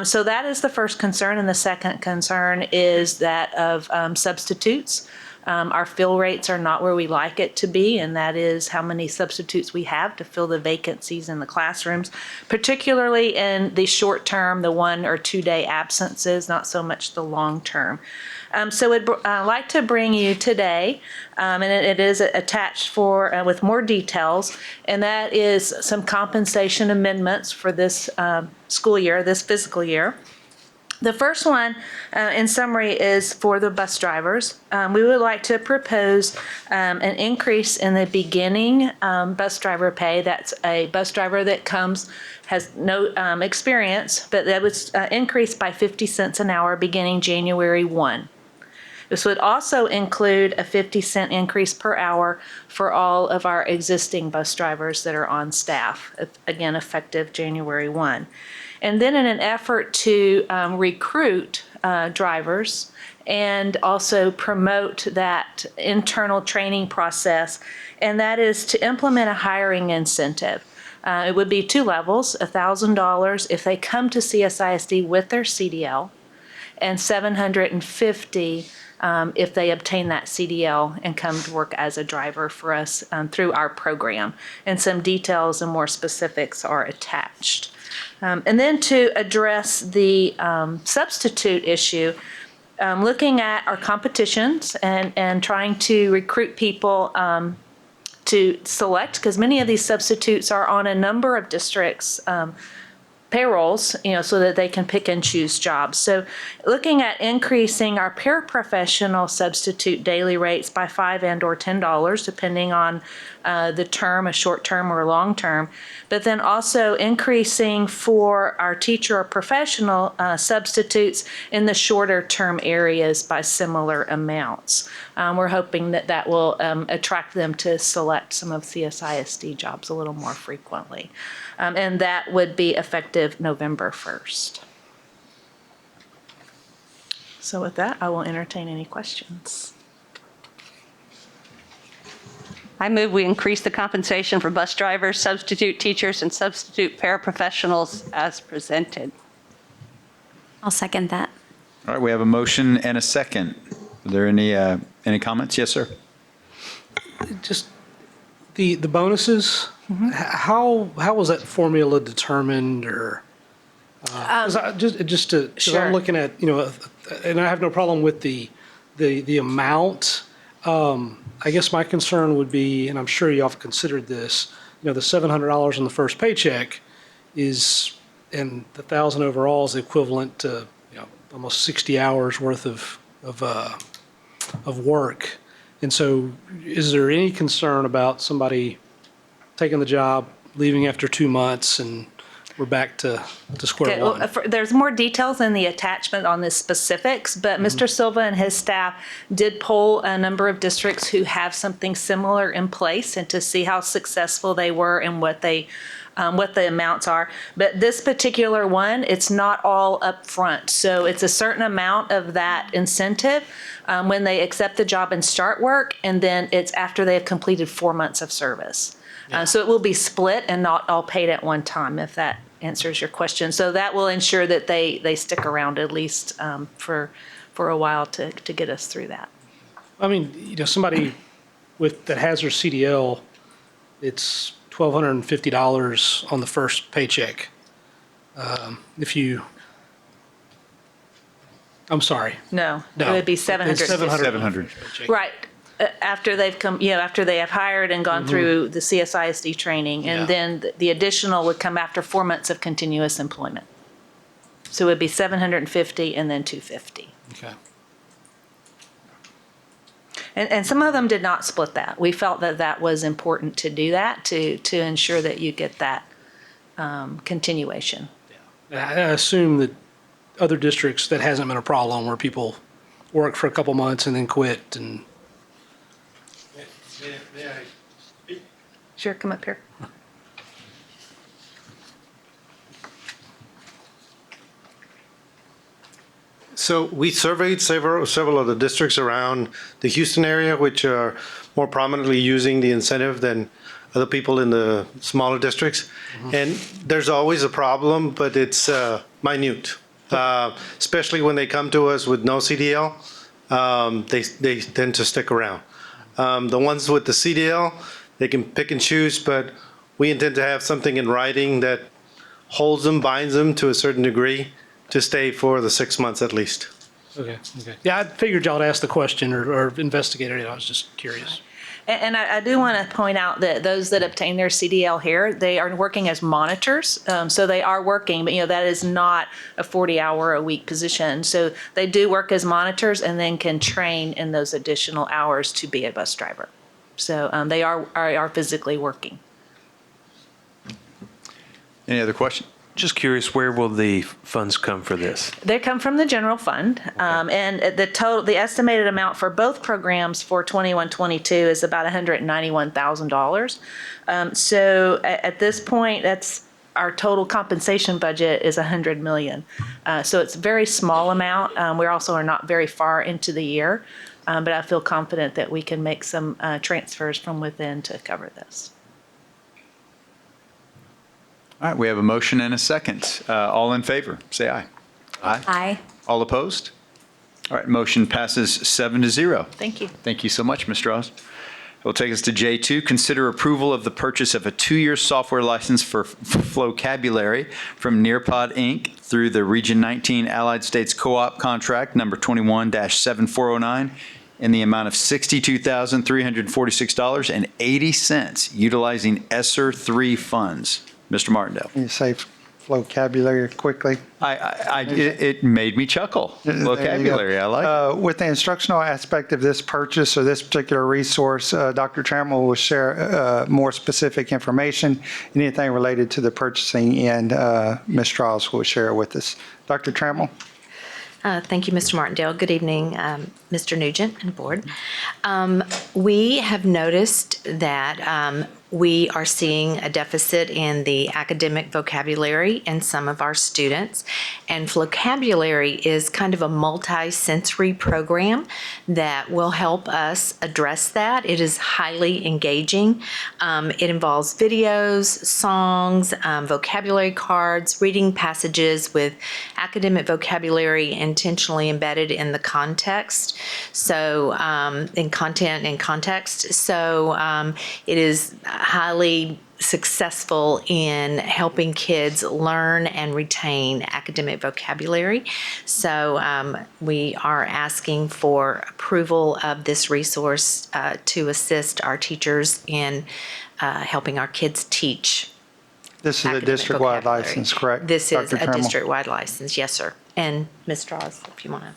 So that is the first concern, and the second concern is that of substitutes. Our fill rates are not where we like it to be, and that is how many substitutes we have to fill the vacancies in the classrooms, particularly in the short term, the 1 or 2 day absences, not so much the long term. So I'd like to bring you today, and it is attached with more details, and that is some compensation amendments for this school year, this fiscal year. The first one, in summary, is for the bus drivers. We would like to propose an increase in the beginning bus driver pay. That's a bus driver that has no experience, but that was increased by 50 cents an hour beginning January 1. This would also include a 50-cent increase per hour for all of our existing bus drivers that are on staff, again, effective January 1. And then in an effort to recruit drivers and also promote that internal training process, and that is to implement a hiring incentive. It would be 2 levels, $1,000 if they come to CSISD with their CDL, and $750 if they obtain that CDL and come to work as a driver for us through our program. And some details and more specifics are attached. And then to address the substitute issue, looking at our competitions and trying to recruit people to select, because many of these substitutes are on a number of districts' payrolls, so that they can pick and choose jobs. So looking at increasing our paraprofessional substitute daily rates by $5 and or $10, depending on the term, a short term or a long term, but then also increasing for our teacher or professional substitutes in the shorter term areas by similar amounts. We're hoping that that will attract them to select some of CSISD jobs a little more frequently. And that would be effective November 1st. So with that, I will entertain any questions. I move we increase the compensation for bus drivers, substitute teachers, and substitute paraprofessionals as presented. I'll second that. All right, we have a motion and a second. Are there any comments? Yes, sir. Just the bonuses. Mm-hmm. How was that formula determined, or? Because I'm looking at, and I have no problem with the amount. I guess my concern would be, and I'm sure y'all have considered this, the $700 on the first paycheck is, and the 1,000 overall is equivalent to almost 60 hours worth of work. And so, is there any concern about somebody taking the job, leaving after 2 months and we're back to square Okay, one. well, there's more details in the attachment on the specifics, but Mr. Silva and his staff did poll a number of districts who have something similar in place and to see how successful they were and what the amounts are. But this particular one, it's not all up front. So it's a certain amount of that incentive when they accept the job and start work, and then it's after they have completed 4 months of service. So it will be split and not all paid at one time, if that answers your question. So that will ensure that they stick around at least for a while to get us through that. I mean, somebody that has their CDL, it's $1,250 on the first paycheck. I'm sorry. No, it would be 700. It's 700. Right. After they've come, after they have hired and gone through the CSISD training, and then the additional would come after 4 months of continuous employment. So it would be 750 and then 250. Okay. And some of them did not split that. We felt that was important to do that to ensure that you get that continuation. I assume that other districts, that hasn't been a problem where people work for a couple months and then quit and. Sure, come up here. So we surveyed several of the districts around the Houston area, which are more prominently using the incentive than other people in the smaller districts. And there's always a problem, but it's minute. Especially when they come to us with no CDL, they tend to stick around. The ones with the CDL, they can pick and choose, but we intend to have something in writing that holds them, binds them to a certain degree to stay for the 6 months at least. Okay. Yeah, I figured y'all would ask the question or investigate it. I was just curious. And I do want to point out that those that obtain their CDL here, they are working as monitors. So they are working, but that is not a 40-hour-a-week position. So they do work as monitors and then can train in those additional hours to be a bus driver. So they are physically working. Any other question? Just curious, where will the funds come for this? They come from the general fund, and the estimated amount for both programs for 21-22 is about $191,000. So at this point, that's our total compensation budget is $100 million. So it's a very small amount. We also are not very far into the year, but I feel confident that we can make some transfers from within to cover this. All right, we have a motion and a second. All in favor, say aye. Aye. Aye. All opposed? All right, motion passes 7-0. Thank you. Thank you so much, Ms. Strauss. It will take us to J2, consider approval of the purchase of a 2-year software license for Vocabulary from Nearpod Inc. through the Region 19 Allied States Co-op contract number 21-7409 in the amount of $62,346.80 utilizing ESSER 3 funds. Mr. Martindale. Can you say vocabulary quickly? It made me chuckle. Vocabulary, I like it. With the instructional aspect of this purchase or this particular resource, Dr. Trammell will share more specific information, anything related to the purchasing, and Ms. Strauss will share it with us. Dr. Trammell? Thank you, Mr. Martindale. Good evening, Mr. Nugent and board. We have noticed that we are seeing a deficit in the academic vocabulary in some of our students, and vocabulary is kind of a multi-sensory program that will help us address that. It is highly engaging. It involves videos, songs, vocabulary cards, reading passages with academic vocabulary intentionally embedded in the context. So in content and context. So it is highly successful in helping kids learn and retain academic vocabulary. So we are asking for approval of this resource to assist our teachers in helping our kids teach. This is a district-wide license, correct? This is Dr. a Trammell? district-wide license, yes, sir. And Ms. Strauss, if you want to.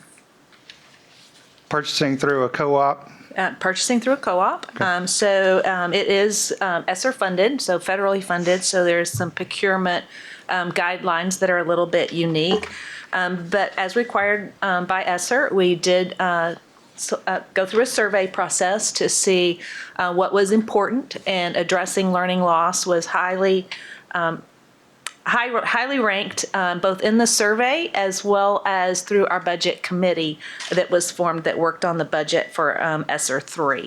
Purchasing through a co-op? purchasing through a co-op. It is ESSER funded, so federally funded. So there's some procurement guidelines that are a little bit unique. But as required by ESSER, we did go through a survey process to see what was important, and addressing learning loss was highly ranked, both in the survey as well as through our budget committee that was formed that worked on the budget for ESSER 3.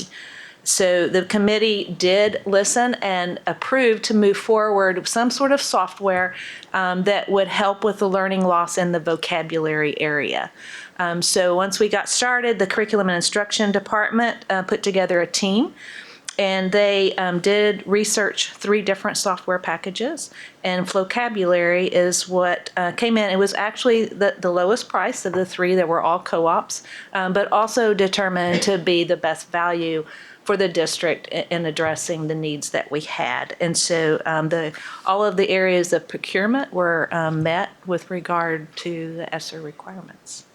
So the committee did listen and approved to move forward with some sort of software that would help with the learning loss in the vocabulary area. So once we got started, the Curriculum and Instruction Department put together a team, and they did research 3 different software packages, and Vocabulary is what came in. It was actually the lowest price of the 3 that were all co-ops, but also determined to be the best value for the district in addressing the needs that we had. And so all of the areas of procurement were met with regard to the ESSER requirements.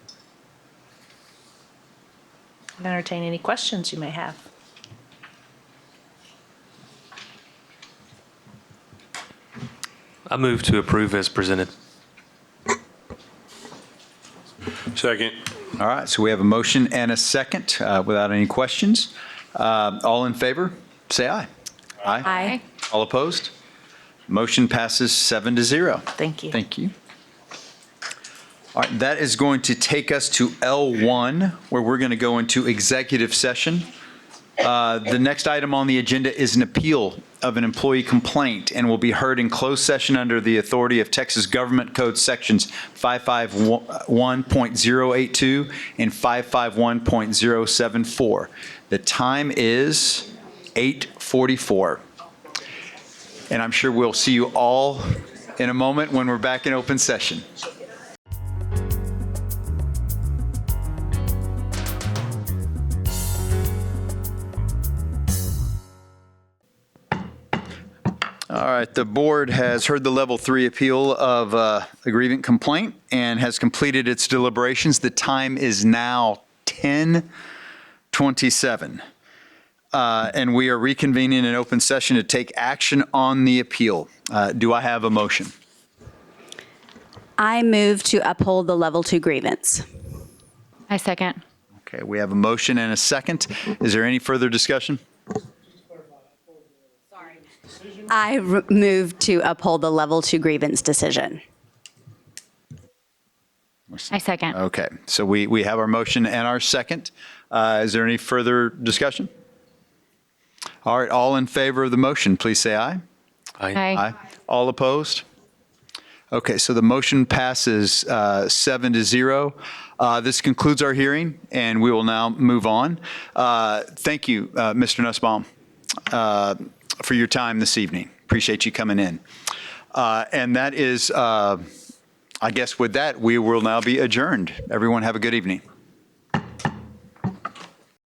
I'll entertain any questions you may have. I move to approve as presented. Second. All right, so we have a motion and a second without any questions. All in favor, say aye. Aye. Aye. All opposed? Motion passes 7-0. Thank you. Thank you. All right, that is going to take us to L1, where we're going to go into executive session. The next item on the agenda is an appeal of an employee complaint and will be heard in closed session under the authority of Texas Government Code Sections 551.082 and 551.074. The time is 8:44. And I'm sure we'll see you all in a moment when we're back in open session. All right, the board has heard the level 3 appeal of a grievance complaint and has completed its deliberations. The time is now 10:27. And we are reconvening in open session to take action on the appeal. Do I have a motion? I move to uphold the level 2 grievance. I second. Okay, we have a motion and a second. Is there any further discussion? I move to uphold the level 2 grievance decision. I second. Okay, so we have our motion and our second. Is there any further discussion? All right, all in favor of the motion, please say aye. Aye. Aye. All opposed? Okay, so the motion passes 7-0. This concludes our hearing, and we will now move on. Thank you, Mr. Nussbaum, for your time this evening. Appreciate you coming in. And that is, I guess with that, we will now be adjourned. Everyone have a good evening.